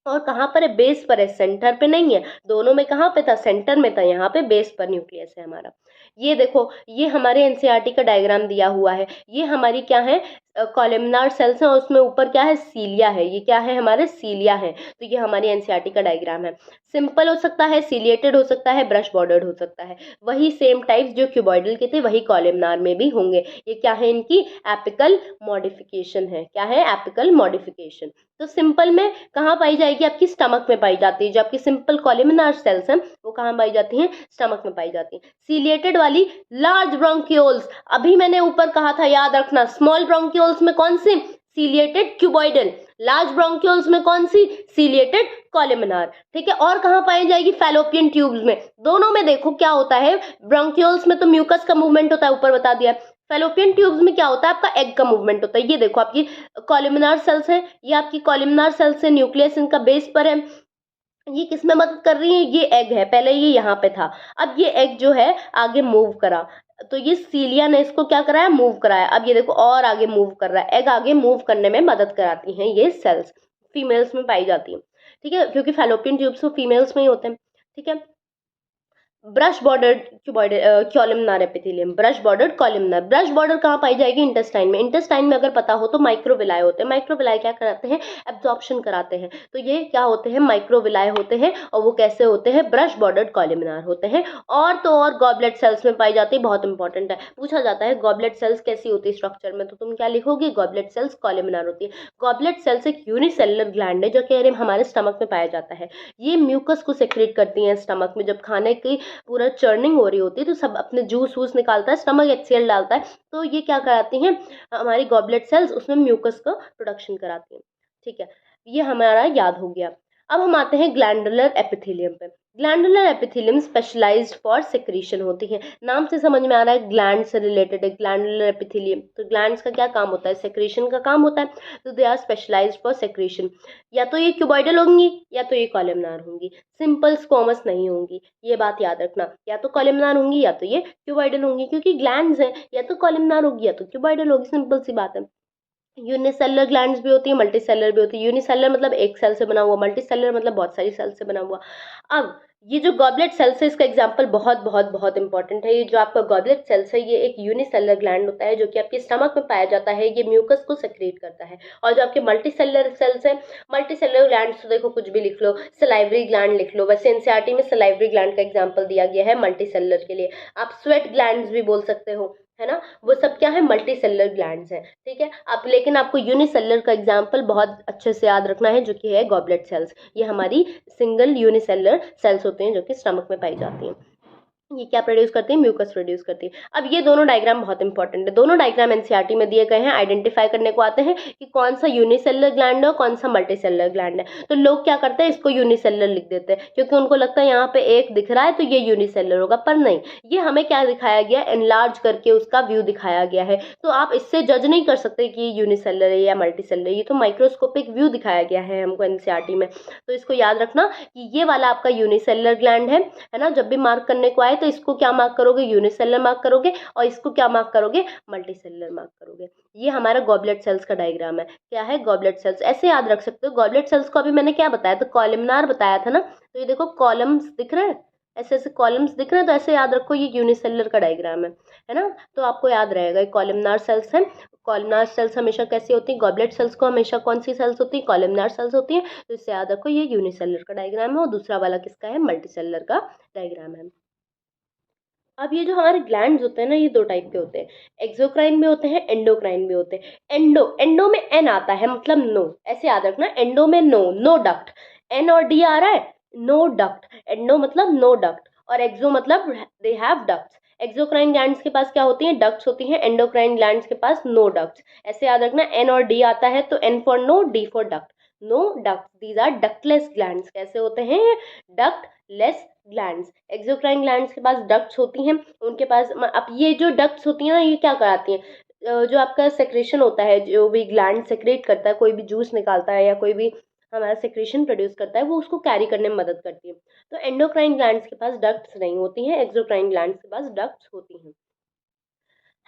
और कहाँ पर है, बेस पर है, सेंटर पे नहीं है। दोनों में कहाँ पे था, सेंटर में था, यहाँ पे बेस पर न्यूक्लियस है हमारा। ये देखो, ये हमारे एनसीईआरटी का डायग्राम दिया हुआ है। ये हमारी क्या है, कॉलमनार सेल्स है, और उसमें ऊपर क्या है, सीलिया है। ये क्या है, हमारे सीलिया है। तो ये हमारी एनसीईआरटी का डायग्राम है। सिंपल हो सकता है, सीलिएटेड हो सकता है, ब्रश बॉर्डर्ड हो सकता है। वही सेम टाइप्स जो क्यूबॉइडल के थे वही कॉलमनार में भी होंगे। ये क्या है, इनकी एपिकल मॉडिफिकेशन है। क्या है, एपिकल मॉडिफिकेशन। तो सिंपल में कहाँ पाई जाएगी, आपकी स्टमक में पाई जाती है। जो आपकी सिंपल कॉलमनार सेल्स हैं वो कहाँ पाई जाती हैं, स्टमक में पाई जाती हैं। सीलिएटेड वाली लार्ज ब्रोंक्यूल्स, अभी मैंने ऊपर कहा था, याद रखना, स्मॉल ब्रोंक्यूल्स में कौन सी, सीलिएटेड क्यूबॉइडल, लार्ज ब्रोंक्यूल्स में कौन सी, सीलिएटेड कॉलमनार, ठीक है। और कहाँ पाई जाएगी, फैलोपियन ट्यूब्स में। दोनों में देखो क्या होता है, ब्रोंक्यूल्स में तो म्यूकस का मूवमेंट होता है, ऊपर बता दिया। फैलोपियन ट्यूब्स में क्या होता है, आपका एग का मूवमेंट होता है। ये देखो आपकी कॉलमनार सेल्स है, ये आपकी कॉलमनार सेल्स है, न्यूक्लियस इनका बेस पर है। ये किसमें मदद कर रही है, ये एग है, पहले ये यहाँ पे था, अब ये एग जो है आगे मूव करा, तो ये सीलिया ने इसको क्या कराया, मूव कराया। अब ये देखो और आगे मूव कर रहा है, एग आगे मूव करने में मदद कराती हैं ये सेल्स, फीमेल्स में पाई जाती है, ठीक है, क्योंकि फैलोपियन ट्यूब्स तो फीमेल्स में ही होते हैं, ठीक है। Brush bordered columnar epithelium, brush bordered columnar, brush border कहाँ पाई जाएगी, इंटेस्टाइन में। इंटेस्टाइन में अगर पता हो तो माइक्रोविलाय होते हैं, माइक्रोविलाय क्या कराते हैं, एब्जॉर्प्शन कराते हैं, तो ये क्या होते हैं, माइक्रोविलाय होते हैं, और वो कैसे होते हैं, ब्रश बॉर्डर्ड कॉलमनार होते हैं। और तो और गॉबलेट सेल्स में पाई जाती है, बहुत इंपॉर्टेंट है, पूछा जाता है गॉबलेट सेल्स कैसी होती है स्ट्रक्चर में, तो तुम क्या लिखोगे, गॉबलेट सेल्स कॉलमनार होती है। गॉबलेट सेल्स एक यूनिसेलुलर ग्लैंड है जो कि हमारे स्टमक में पाया जाता है। ये म्यूकस को सेक्रेट करती हैं स्टमक में, जब खाने की पूरा चर्निंग हो रही होती है तो सब अपने जूस वूस निकालता है, स्टमक HCl डालता है, तो ये क्या कराती हैं, हमारी गॉबलेट सेल्स उसमें म्यूकस का प्रोडक्शन कराती हैं, ठीक है। ये हमारा याद हो गया। अब हम आते हैं ग्लैंडुलर एपिथेलियम पे। Glandular epithelium specialised for secretion होती है, नाम से समझ में आ रहा है ग्लैंड से रिलेटेड है ग्लैंडुलर एपिथेलियम, तो ग्लैंड्स का क्या काम होता है, सेक्रीशन का काम होता है, तो they are specialised for secretion. या तो ये क्यूबॉइडल होंगी या तो ये कॉलमनार होंगी, सिंपल स्क्वोमस नहीं होंगी, ये बात याद रखना, या तो कॉलमनार होंगी या तो ये क्यूबॉइडल होंगी, क्योंकि ग्लैंड्स हैं, या तो कॉलमनार होगी या तो क्यूबॉइडल होगी, सिंपल सी बात है। यूनिसेलुलर ग्लैंड्स भी होती है, मल्टी सेलुलर भी होती है। यूनिसेलुलर मतलब एक सेल से बना हुआ, मल्टी सेलुलर मतलब बहुत सारी सेल से बना हुआ। अब ये जो गॉबलेट सेल्स है इसका एग्जांपल बहुत बहुत बहुत इंपॉर्टेंट है। ये जो आपका गॉबलेट सेल्स है ये एक यूनिसेलुलर ग्लैंड होता है जो कि आपके स्टमक में पाया जाता है, ये म्यूकस को सेक्रेट करता है। और जो आपके मल्टी सेलुलर सेल्स है, मल्टी सेलुलर ग्लैंड्स तो देखो कुछ भी लिख लो, सलाइवरी ग्लैंड लिख लो, वैसे एनसीईआरटी में सलाइवरी ग्लैंड का एग्जाम्पल दिया गया है मल्टी सेलुलर के लिए। आप स्वेट ग्लैंड्स भी बोल सकते हो, है ना, वो सब क्या है, मल्टी सेलुलर ग्लैंड्स हैं, ठीक है। आप लेकिन आपको यूनिसेलुलर का एग्जांपल बहुत अच्छे से याद रखना है जो कि है गॉबलेट सेल्स। ये हमारी सिंगल यूनिसेलुलर सेल्स होते हैं जो कि स्टमक में पाई जाती हैं। ये क्या प्रोड्यूस करती है, म्यूकस प्रोड्यूस करती है। अब ये दोनों डायग्राम बहुत इंपॉर्टेंट है, दोनों डायग्राम एनसीईआरटी में दिए गए हैं, आइडेंटिफाई करने को आते हैं कि कौन सा यूनिसेलुलर ग्लैंड है और कौन सा मल्टीसेलुलर ग्लैंड है। तो लोग क्या करते हैं, इसको यूनिसेलुलर लिख देते हैं क्योंकि उनको लगता है यहाँ पे एक दिख रहा है तो ये यूनिसेलुलर होगा, पर नहीं, ये हमें क्या दिखाया गया, एनलार्ज करके उसका व्यू दिखाया गया है। तो आप इससे जज नहीं कर सकते कि ये यूनिसेलुलर है या मल्टीसेलुलर, ये तो माइक्रोस्कोपिक व्यू दिखाया गया है हमको एनसीईआरटी में। तो इसको याद रखना कि ये वाला आपका यूनिसेलुलर ग्लैंड है ना। जब भी मार्क करने को आए तो इसको क्या मार्क करोगे, यूनिसेलुलर मार्क करोगे, और इसको क्या मार्क करोगे, मल्टीसेलुलर मार्क करोगे। ये हमारा गॉबलेट सेल्स का डायग्राम है। क्या है, गॉबलेट सेल्स, ऐसे याद रख सकते हो। गॉबलेट सेल्स को अभी मैंने क्या बताया था, कॉलमनार बताया था ना, तो ये देखो कॉलम्स दिख रहे हैं, ऐसे ऐसे कॉलम्स दिख रहे हैं, तो ऐसे याद रखो ये यूनिसेलुलर का डायग्राम है ना। तो आपको याद रहेगा ये कॉलमनार सेल्स हैं। कॉलमनार सेल्स हमेशा कैसी होती है, गॉबलेट सेल्स को हमेशा कौन सी सेल्स होती है, कॉलमनार सेल्स होती है। तो इससे याद रखो ये यूनिसेलुलर का डायग्राम है और दूसरा वाला किसका है, मल्टीसेलुलर का डायग्राम है। अब ये जो हमारे ग्लैंड्स होते हैं ना, ये दो टाइप के होते हैं, एक्सोक्राइन भी होते हैं, एंडोक्राइन भी होते हैं। एंडो, एंडो में एन आता है मतलब नो, ऐसे याद रखना, एंडो में नो, नो डक्ट, एन और डी आ रहा है, नो डक्ट, एंडो मतलब नो डक्ट, और एक्सो मतलब they have ducts. Exocrine glands के पास क्या होती हैं, डक्ट्स होती हैं, एंडोक्राइन ग्लैंड्स के पास नो डक्ट्स। ऐसे याद रखना, एन और डी आता है तो N for no, D for duct, no duct, these are ductless glands. कैसे होते हैं, डक्टलेस ग्लैंड्स। एक्सोक्राइन ग्लैंड्स के पास डक्ट्स होती हैं, उनके पास अब ये जो डक्ट्स होती हैं ना, ये क्या कराती हैं, जो आपका सेक्रेशन होता है, जो भी ग्लैंड सेक्रेट करता है, कोई भी जूस निकालता है या कोई भी हमारा सेक्रेशन प्रोड्यूस करता है, वो उसको कैरी करने में मदद करती है। तो एंडोक्राइन ग्लैंड्स के पास डक्ट्स नहीं होती हैं, एक्सोक्राइन ग्लैंड्स के पास डक्ट्स होती हैं।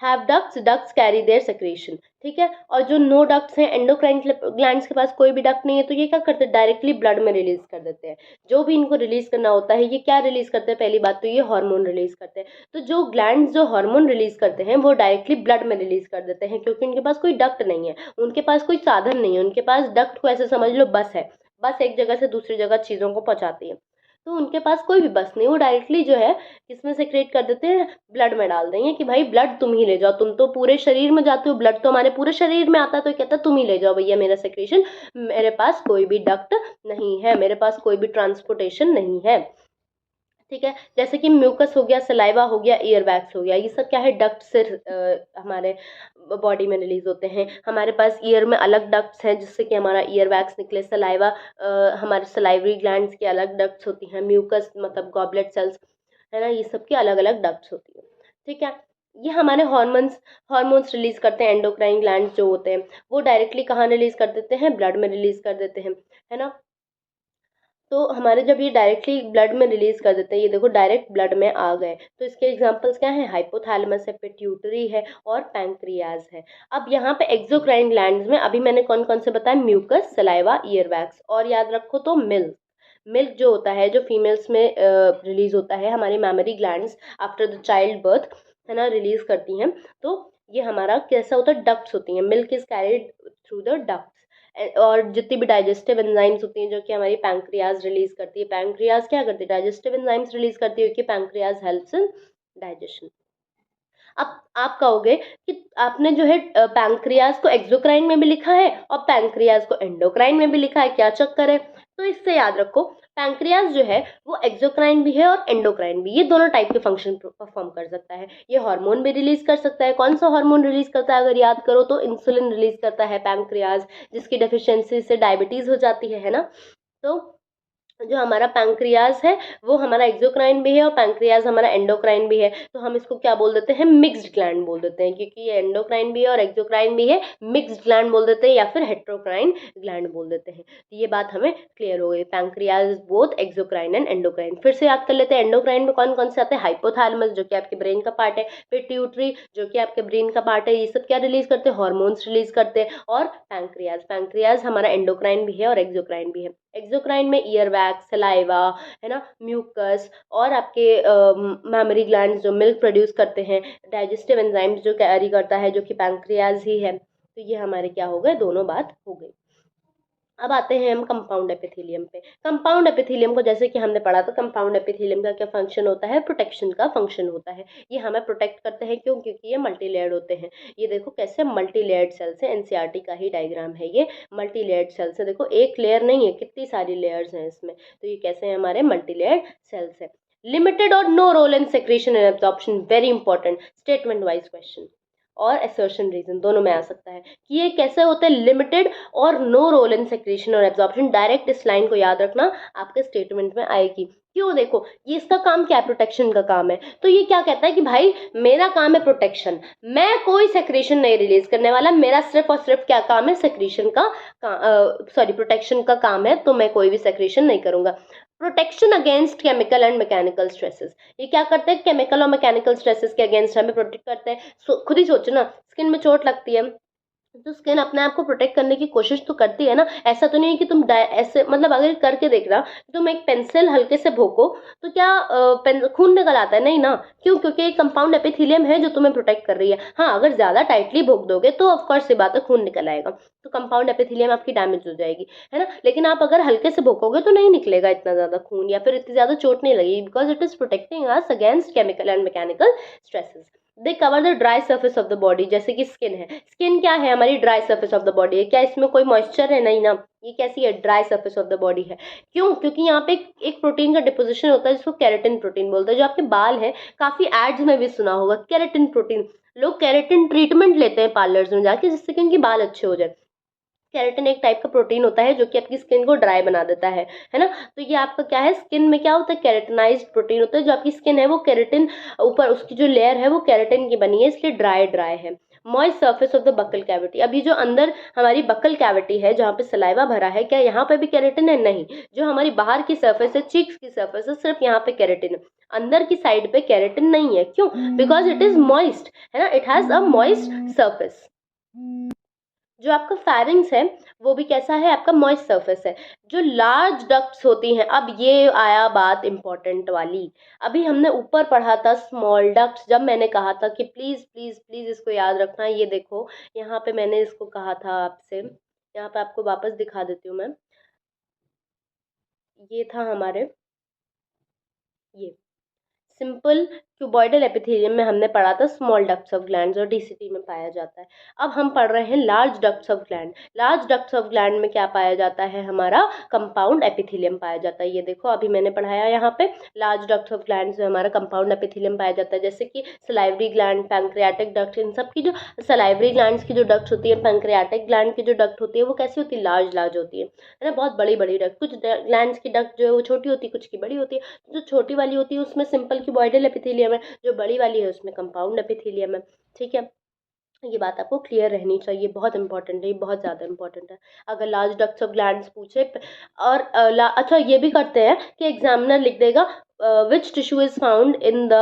Have ducts, ducts carry their secretion, ठीक है। और जो नो डक्ट्स हैं, एंडोक्राइन ग्लैंड्स के पास कोई भी डक्ट नहीं है, तो ये क्या करते हैं, डायरेक्टली ब्लड में रिलीज कर देते हैं। जो भी इनको रिलीज करना होता है, ये क्या रिलीज करते हैं, पहली बात तो ये हार्मोन रिलीज करते हैं। तो जो ग्लैंड्स जो हार्मोन रिलीज करते हैं वो डायरेक्टली ब्लड में रिलीज कर देते हैं, क्योंकि उनके पास कोई डक्ट नहीं है, उनके पास कोई साधन नहीं है, उनके पास डक्ट को ऐसे समझ लो बस है, बस एक जगह से दूसरी जगह चीज़ों को पहुंचाती है। तो उनके पास कोई भी बस नहीं, वो डायरेक्टली जो है किसमें सेक्रेट कर देते हैं, ब्लड में डाल देंगे कि भाई ब्लड तुम ही ले जाओ, तुम तो पूरे शरीर में जाते हो, ब्लड तो हमारे पूरे शरीर में आता है, तो कहता है तुम ही ले जाओ भैया मेरा सेक्रेशन, मेरे पास कोई भी डक्ट नहीं है, मेरे पास कोई भी ट्रांसपोर्टेशन नहीं है। ठीक है। जैसे कि म्यूकस हो गया, सलाइवा हो गया, ईयर वैक्स हो गया, ये सब क्या है, डक्ट से हमारे बॉडी में रिलीज होते हैं। हमारे पास ईयर में अलग डक्ट्स हैं जिससे कि हमारा ईयर वैक्स निकले। सलाइवा, हमारे सलाइवरी ग्लैंड्स की अलग डक्ट्स होती हैं। म्यूकस मतलब गॉबलेट सेल्स, है ना, ये सब की अलग अलग डक्ट्स होती है। ठीक है। ये हमारे हॉर्मोन्स हॉर्मोन्स रिलीज करते हैं। एंडोक्राइन ग्लैंड्स जो होते हैं वो डायरेक्टली कहाँ रिलीज कर देते हैं, ब्लड में रिलीज कर देते हैं, है ना। तो हमारे जब ये डायरेक्टली ब्लड में रिलीज कर देते हैं, ये देखो डायरेक्ट ब्लड में आ गए, तो इसके एग्जांपल्स क्या हैं, हाइपोथैलेमस है, पिट्यूटरी है और पैंक्रियाज है। अब यहाँ पे एक्सोक्राइन ग्लैंड्स में अभी मैंने कौन कौन से बताए, म्यूकस, सलाइवा, ईयर वैक्स, और याद रखो तो मिल्क। मिल्क जो होता है, जो फीमेल्स में रिलीज होता है, हमारी memory glands after the child birth, है ना, रिलीज करती हैं। तो ये हमारा कैसा होता है, डक्ट्स होती हैं। Milk is carried through the ducts. और जितनी भी डाइजेस्टिव एंजाइम्स होती हैं जो कि हमारी पैंक्रियाज रिलीज करती है, पैंक्रियाज क्या करती है, डाइजेस्टिव एंजाइम्स रिलीज करती है, क्योंकि पैंक्रियाज हेल्प्स इन डाइजेशन। अब आप कहोगे कि आपने जो है पैंक्रियाज को एक्सोक्राइन में भी लिखा है और पैंक्रियाज को एंडोक्राइन में भी लिखा है, क्या चक्कर है। तो इससे याद रखो, पैंक्रियाज जो है वो एक्सोक्राइन भी है और एंडोक्राइन भी, ये दोनों टाइप के फंक्शन परफॉर्म कर सकता है। ये हार्मोन भी रिलीज कर सकता है। कौन सा हार्मोन रिलीज करता है, अगर याद करो तो इंसुलिन रिलीज करता है पैंक्रियाज, जिसकी डेफिशिएंसी से डायबिटीज हो जाती है ना। तो जो हमारा पैंक्रियाज है वो हमारा एक्सोक्राइन भी है और पैंक्रियाज हमारा एंडोक्राइन भी है। तो हम इसको क्या बोल देते हैं, मिक्स्ड ग्लैंड बोल देते हैं, क्योंकि ये एंडोक्राइन भी है और एक्सोक्राइन भी है। मिक्स्ड ग्लैंड बोल देते हैं या फिर हेट्रोक्राइन ग्लैंड बोल देते हैं। तो ये बात हमें क्लियर हो गई, pancreas both exocrine and endocrine. फिर से याद कर लेते हैं, एंडोक्राइन में कौन कौन से आते हैं, हाइपोथैलेमस जो कि आपके ब्रेन का पार्ट है, पिट्यूटरी जो कि आपके ब्रेन का पार्ट है, ये सब क्या रिलीज करते हैं, हॉर्मोन्स रिलीज करते हैं। और पैंक्रियाज, पैंक्रियाज हमारा एंडोक्राइन भी है और एक्सोक्राइन भी है। एक्सोक्राइन में ईयर वैक्स, सलाइवा, है ना, म्यूकस, और आपके मैमरी ग्लैंड्स जो मिल्क प्रोड्यूस करते हैं, डाइजेस्टिव एंजाइम्स जो कैरी करता है जो कि पैंक्रियाज ही है। तो ये हमारे क्या हो गए, दोनों बात हो गई। अब आते हैं हम कंपाउंड एपिथेलियम पे। कंपाउंड एपिथेलियम को जैसे कि हमने पढ़ा था, कंपाउंड एपिथेलियम का क्या फंक्शन होता है, प्रोटेक्शन का फंक्शन होता है। ये हमें प्रोटेक्ट करते हैं, क्यों, क्योंकि ये मल्टी लेयर्ड होते हैं। ये देखो कैसे मल्टी लेयर्ड सेल्स है, एनसीईआरटी का ही डायग्राम है ये। मल्टी लेयर्ड सेल्स है, देखो एक लेयर नहीं है, कितनी सारी लेयर्स हैं इसमें। तो ये कैसे हैं, हमारे मल्टी लेयर्ड सेल्स है। लिमिटेड और no role in secretion and absorption, very important statement wise question और असर्शन रीजन दोनों में आ सकता है कि ये कैसे होते हैं, लिमिटेड और नो रोल इन सेक्रेशन और एब्जॉर्प्शन। डायरेक्ट इस लाइन को याद रखना, आपके स्टेटमेंट में आएगी। क्यों, देखो ये इसका काम क्या है, प्रोटेक्शन का काम है। तो ये क्या कहता है कि भाई मेरा काम है प्रोटेक्शन, मैं कोई सेक्रेशन नहीं रिलीज करने वाला, मेरा सिर्फ और सिर्फ क्या काम है, सेक्रेशन का सॉरी प्रोटेक्शन का काम है, तो मैं कोई भी सेक्रेशन नहीं करूंगा। Protection against chemical and mechanical stresses, ये क्या करते हैं, केमिकल और मैकेनिकल स्ट्रेसेस के अगेंस्ट हमें प्रोटेक्ट करते हैं। खुद ही सोचो ना, स्किन में चोट लगती है तो स्किन अपने आप को प्रोटेक्ट करने की कोशिश तो करती है ना। ऐसा तो नहीं है कि तुम ऐसे, मतलब अगर करके देखना, तुम एक पेंसिल हल्के से भोंको तो क्या खून निकल आता है, नहीं ना। क्यों, क्योंकि एक कंपाउंड एपिथेलियम है जो तुम्हें प्रोटेक्ट कर रही है। हाँ, अगर ज्यादा टाइटली भोंक दोगे तो ऑफकोर्स से बात है, खून निकल आएगा, तो कंपाउंड एपिथेलियम आपकी डैमेज हो जाएगी, है ना। लेकिन आप अगर हल्के से भोंकोगे तो नहीं निकलेगा इतना ज्यादा खून, या फिर इतनी ज्यादा चोट नहीं लगेगी, because it is protecting us against chemical and mechanical stresses. They cover the dry surface of the body, जैसे कि स्किन है, स्किन क्या है, हमारी dry surface of the body है। क्या इसमें कोई मॉइस्चर है, नहीं ना, ये कैसी है, dry surface of the body है। क्यों, क्योंकि यहाँ पे एक प्रोटीन का डिपोजिशन होता है जिसको केराटिन प्रोटीन बोलते हैं, जो आपके बाल है, काफी एड्स में भी सुना होगा केराटिन प्रोटीन। लोग केराटिन ट्रीटमेंट लेते हैं पार्लर्स में जाके, जिससे कि उनके बाल अच्छे हो जाए। केराटिन एक टाइप का प्रोटीन होता है जो कि आपकी स्किन को ड्राई बना देता है ना। तो ये आपका क्या है, स्किन में क्या होता है, केराटिनाइज्ड प्रोटीन होता है। जो आपकी स्किन है वो केराटिन, ऊपर उसकी जो लेयर है वो केराटिन की बनी है, इसलिए ड्राई ड्राई है। Moist surface of the buccal cavity, अभी जो अंदर हमारी बकल कैविटी है जहाँ पे सलाइवा भरा है, क्या यहाँ पे भी केराटिन है, नहीं। जो हमारी बाहर की सर्फेस है, चीक्स की सर्फेस है, सिर्फ यहाँ पे केराटिन है, अंदर की साइड पे केराटिन नहीं है। क्यों, बिकॉज इट इज मॉइस्ट, है ना, it has a moist surface. जो आपका फैरिंग्स है वो भी कैसा है, आपका मॉइस्ट सरफेस है। जो लार्ज डक्ट्स होती हैं, अब ये आया बात इंपॉर्टेंट वाली। अभी हमने ऊपर पढ़ा था स्मॉल डक्ट्स, जब मैंने कहा था कि प्लीज प्लीज प्लीज इसको याद रखना। ये देखो यहाँ पे मैंने इसको कहा था आपसे, यहाँ पे आपको वापस दिखा देती हूँ मैं। ये था हमारे, ये सिंपल क्यूबॉइडल एपिथेलियम में हमने पढ़ा था स्मॉल डक्ट्स ऑफ ग्लैंड्स और डीसीटी में पाया जाता है। अब हम पढ़ रहे हैं large ducts of gland. Large ducts of gland में क्या पाया जाता है, हमारा कंपाउंड एपिथेलियम पाया जाता है। ये देखो अभी मैंने पढ़ाया यहाँ पे लार्ज डक्ट्स ऑफ ग्लैंड्स में हमारा कंपाउंड एपिथेलियम पाया जाता है, जैसे कि सलाइवरी ग्लैंड, पैंक्रियाटिक डक्ट, इन सब की जो सलाइवरी ग्लैंड्स की जो डक्ट होती है, पैंक्रियाटिक ग्लैंड की जो डक्ट होती है वो कैसी होती है, लार्ज लार्ज होती है ना, बहुत बड़ी बड़ी डक्ट। कुछ ग्लैंड्स की डक्ट जो है वो छोटी होती है, कुछ की बड़ी होती है। जो छोटी वाली होती है उसमें सिंपल क्यूबॉइडल एपिथेलियम है, जो बड़ी वाली है उसमें कंपाउंड एपिथेलियम है। ठीक है, ये बात आपको क्लियर रहनी चाहिए, बहुत इंपॉर्टेंट है, ये बहुत ज़्यादा इंपॉर्टेंट है। अगर लार्ज डक्ट्स ऑफ ग्लैंड्स पूछे और अच्छा ये भी करते हैं कि एग्जामिनर लिख देगा which tissue is found in the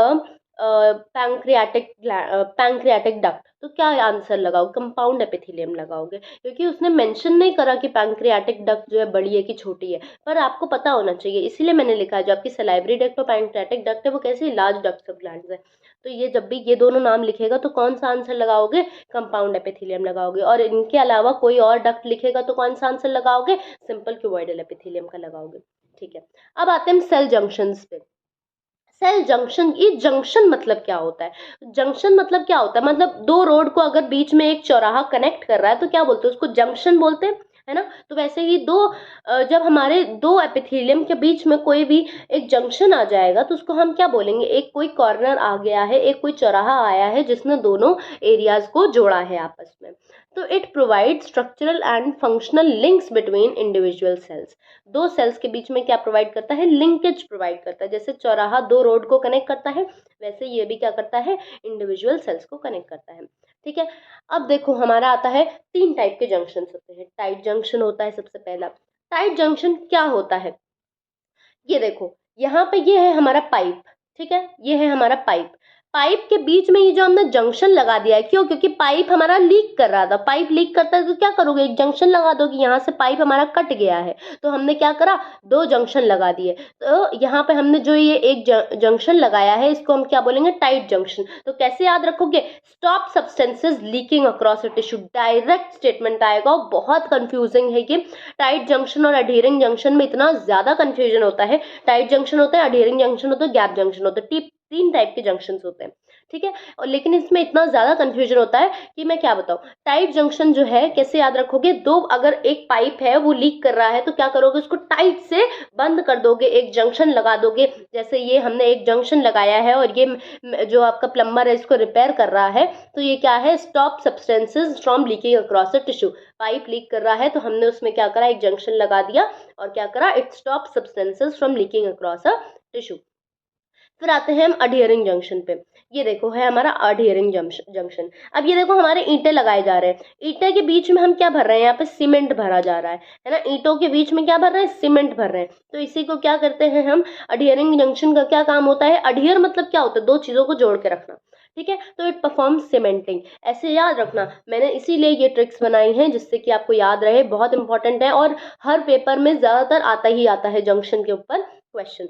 pancreatic duct, तो क्या आंसर लगाओ, कंपाउंड एपिथेलियम लगाओगे, क्योंकि उसने मेंशन नहीं करा कि पैंक्रियाटिक डक्ट जो है बड़ी है कि छोटी है, पर आपको पता होना चाहिए, इसीलिए मैंने लिखा है जो आपकी सलाइवरी डक्ट और पैंक्रियाटिक डक्ट है वो कैसी लार्ज डक्ट्स ऑफ ग्लैंड्स है। तो ये जब भी ये दोनों नाम लिखेगा तो कौन सा आंसर लगाओगे, कंपाउंड एपिथेलियम लगाओगे, और इनके अलावा कोई और डक्ट लिखेगा तो कौन सा आंसर लगाओगे, सिंपल क्यूबॉइडल एपिथेलियम का लगाओगे। ठीक है, अब आते हैं सेल जंक्शंस पे। सेल जंक्शन, ये जंक्शन मतलब क्या होता है, जंक्शन मतलब क्या होता है, मतलब दो रोड को अगर बीच में एक चौराहा कनेक्ट कर रहा है तो क्या बोलते हैं, उसको जंक्शन बोलते हैं, है ना। तो वैसे ही जब हमारे दो एपिथेलियम के बीच में कोई भी एक जंक्शन आ जाएगा तो उसको हम क्या बोलेंगे, एक कोई कॉर्नर आ गया है, एक कोई चौराहा आया है जिसने दोनों एरियाज को जोड़ा है आपस में। तो it provide structural and functional links between individual cells. दो सेल्स के बीच में क्या प्रोवाइड करता है, लिंकेज प्रोवाइड करता है। जैसे चौराहा दो रोड को कनेक्ट करता है, वैसे ये भी क्या करता है, इंडिविजुअल सेल्स को कनेक्ट करता है। ठीक है, अब देखो हमारा आता है तीन टाइप के जंक्शन होते हैं। टाइट जंक्शन होता है सबसे पहला। टाइट जंक्शन क्या होता है, ये देखो यहाँ पे ये है हमारा पाइप, ठीक है, ये है हमारा पाइप। पाइप के बीच में ये जो हमने जंक्शन लगा दिया है, क्यों, क्योंकि पाइप हमारा लीक कर रहा था। पाइप लीक करता है तो क्या करोगे, एक जंक्शन लगा दोगे। यहाँ से पाइप हमारा कट गया है तो हमने क्या करा, दो जंक्शन लगा दिए। तो यहाँ पे हमने जो ये एक जंक्शन लगाया है इसको हम क्या बोलेंगे, टाइट जंक्शन। तो कैसे याद रखोगे, stop substances leaking across a tissue, direct statement आएगा। बहुत कंफ्यूजिंग है कि टाइट जंक्शन और अडहियरिंग जंक्शन में इतना ज्यादा कंफ्यूजन होता है। टाइट जंक्शन होता है, अडहियरिंग जंक्शन होता है, गैप जंक्शन होता है, तीन टाइप के जंक्शंस होते हैं। ठीक है, और लेकिन इसमें इतना ज्यादा कंफ्यूजन होता है कि मैं क्या बताऊं। टाइट जंक्शन जो है कैसे याद रखोगे, दो अगर एक पाइप है वो लीक कर रहा है तो क्या करोगे, उसको टाइट से बंद कर दोगे, एक जंक्शन लगा दोगे। जैसे ये हमने एक जंक्शन लगाया है और ये जो आपका प्लम्बर है इसको रिपेयर कर रहा है, तो ये क्या है, stop substances from leaking across the tissue. Pipe leak कर रहा है तो हमने उसमें क्या करा, एक जंक्शन लगा दिया और क्या करा, it stop substances from leaking across a tissue. फिर आते हैं हम अडहियरिंग जंक्शन पे। ये देखो है हमारा अडहियरिंग जंक्शन। अब ये देखो हमारे ईंटें लगाए जा रहे हैं, ईंटे के बीच में हम क्या भर रहे हैं, यहाँ पे सीमेंट भरा जा रहा है ना। ईंटों के बीच में क्या भर रहे हैं, सीमेंट भर रहे हैं। तो इसी को क्या करते हैं हम, अडहियरिंग जंक्शन का क्या काम होता है, अडहियर मतलब क्या होता है, दो चीजों को जोड़ के रखना। ठीक है, तो इट परफॉर्म सीमेंटिंग, ऐसे याद रखना। मैंने इसीलिए ये ट्रिक्स बनाई हैं जिससे कि आपको याद रहे, बहुत इंपॉर्टेंट है और हर पेपर में ज्यादातर आता ही आता है जंक्शन के ऊपर क्वेश्चन,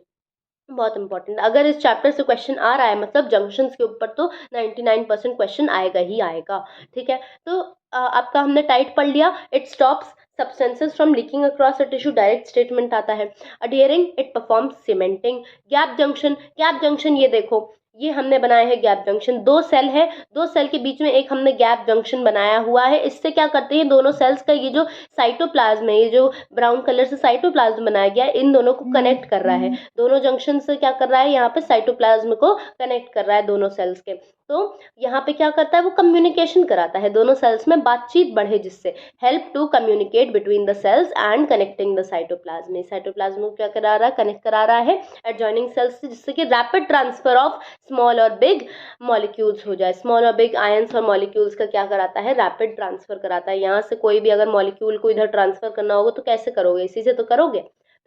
बहुत इंपॉर्टेंट। अगर इस चैप्टर से क्वेश्चन आ रहा है मतलब जंक्शंस के ऊपर तो 99% क्वेश्चन आएगा ही आएगा। ठीक है, तो आपका हमने टाइट पढ़ लिया, it stops substances from leaking across a tissue, direct statement आता है। Adhering, it performs cementing. Gap junction, gap junction ये देखो ये हमने बनाया है गैप जंक्शन। दो सेल है, दो सेल के बीच में एक हमने गैप जंक्शन बनाया हुआ है। इससे क्या करते हैं, दोनों सेल्स का ये जो साइटोप्लाज्म है, ये जो ब्राउन कलर से साइटोप्लाज्म बनाया गया है, इन दोनों को कनेक्ट कर रहा है। दोनों जंक्शन से क्या कर रहा है, यहाँ पे साइटोप्लाज्म को कनेक्ट कर रहा है दोनों सेल्स के। तो यहाँ पे क्या करता है, वो कम्युनिकेशन कराता है, दोनों सेल्स में बातचीत बढ़े, जिससे help to communicate between the cells and connecting the cytoplasm. Cytoplasm को क्या करा रहा है, कनेक्ट करा रहा है एडजॉइनिंग सेल्स से, जिससे कि रैपिड ट्रांसफर ऑफ स्मॉल और बिग मॉलिक्यूल्स हो जाए। स्मॉल और बिग आयंस और मॉलिक्यूल्स का क्या कराता है, रैपिड ट्रांसफर कराता है। यहाँ से कोई भी अगर मॉलिक्यूल को इधर ट्रांसफर करना होगा तो कैसे करोगे, इसी से तो करोगे।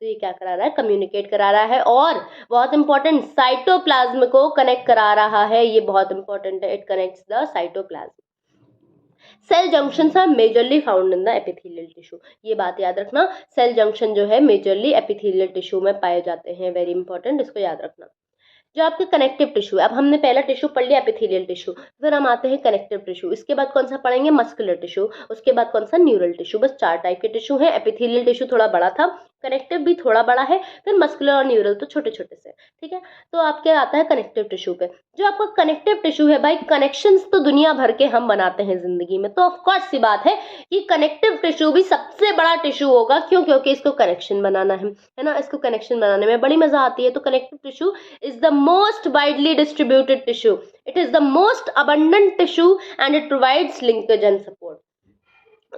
तो ये क्या करा रहा है, कम्युनिकेट करा रहा है। और बहुत इंपॉर्टेंट, साइटोप्लाज्म को कनेक्ट करा रहा है, ये बहुत इंपॉर्टेंट है, it connects the cytoplasm. Cell junctions are majorly found in the epithelial tissue, ये बात याद रखना। सेल जंक्शन जो है मेजरली एपिथेलियल टिश्यू में पाए जाते हैं, वेरी इंपॉर्टेंट, इसको याद रखना। जो आपके कनेक्टिव टिश्यू है, अब हमने पहला टिश्यू पढ़ लिया एपिथेलियल टिश्यू, फिर हम आते हैं कनेक्टिव टिश्यू। इसके बाद कौन सा पढ़ेंगे, मस्कुलर टिश्यू, उसके बाद कौन सा, न्यूरल टिश्यू। बस चार टाइप के टिश्यू हैं। एपिथेलियल टिश्यू थोड़ा बड़ा था, कनेक्टिव भी थोड़ा बड़ा है, फिर मस्कुलर और न्यूरल तो छोटे छोटे से, ठीक है। तो आपके आता है कनेक्टिव टिश्यू पे। जो आपका कनेक्टिव टिश्यू है भाई, कनेक्शंस तो दुनिया भर के हम बनाते हैं जिंदगी में, तो ऑफ कोर्स सी बात है कि कनेक्टिव टिश्यू भी सबसे बड़ा टिश्यू होगा। क्यों? क्योंकि इसको कनेक्शन बनाना है ना, इसको कनेक्शन बनाने में बड़ी मजा आती है। तो connective tissue is the most widely distributed tissue, it is the most abundant tissue and it provides linkage and support.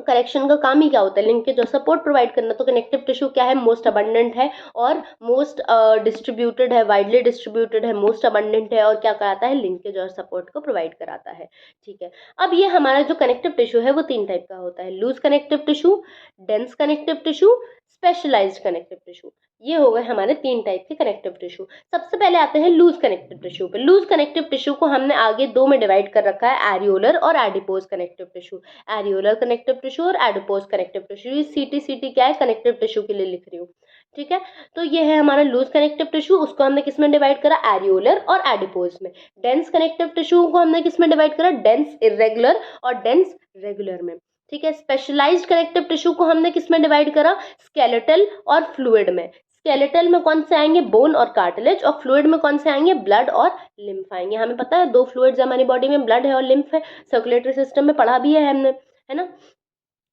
Connection का काम ही क्या होता है? लिंकेज और सपोर्ट प्रोवाइड करना। तो कनेक्टिव टिश्यू क्या है? मोस्ट अबंडेंट है और मोस्ट डिस्ट्रीब्यूटेड है, वाइडली डिस्ट्रीब्यूटेड है, मोस्ट अबंडेंट है और क्या कराता है? लिंकेज और सपोर्ट को प्रोवाइड कराता है, ठीक है। अब ये हमारा जो कनेक्टिव टिश्यू है वो 3 टाइप का होता है, loose connective tissue, dense connective tissue, specialised connective tissue. ये हो गए हमारे 3 टाइप के कनेक्टिव टिश्यू। सबसे पहले आते हैं लूज कनेक्टिव टिश्यू पे। लूज कनेक्टिव टिश्यू को हमने आगे 2 में डिवाइड कर रखा है, एरियोलर और adipose connective tissue. Areolar connective tissue और एडिपोज कनेक्टिव टिश्यू। ये सीटी क्या है? कनेक्टिव टिश्यू के लिए लिख रही हूँ, ठीक है। तो ये है हमारा लूज कनेक्टिव टिश्यू, उसको हमने किस में डिवाइड करा? एरियोलर और एडिपोज में। डेंस कनेक्टिव टिश्यू को हमने किस में डिवाइड करा? डेंस इर्रेगुलर और डेंस रेगुलर में, ठीक है। स्पेशलाइज्ड कनेक्टिव टिश्यू को हमने किस में डिवाइड करा? स्केलेटल और फ्लूइड में। स्केलेटल में कौन से आएंगे? बोन और कार्टिलेज, और फ्लूइड में कौन से आएंगे? ब्लड और लिम्फ आएंगे। हमें पता है 2 फ्लूइड्स हमारी बॉडी में, ब्लड है और लिम्फ है, सर्कुलेटरी सिस्टम में पढ़ा भी है हमने, है ना।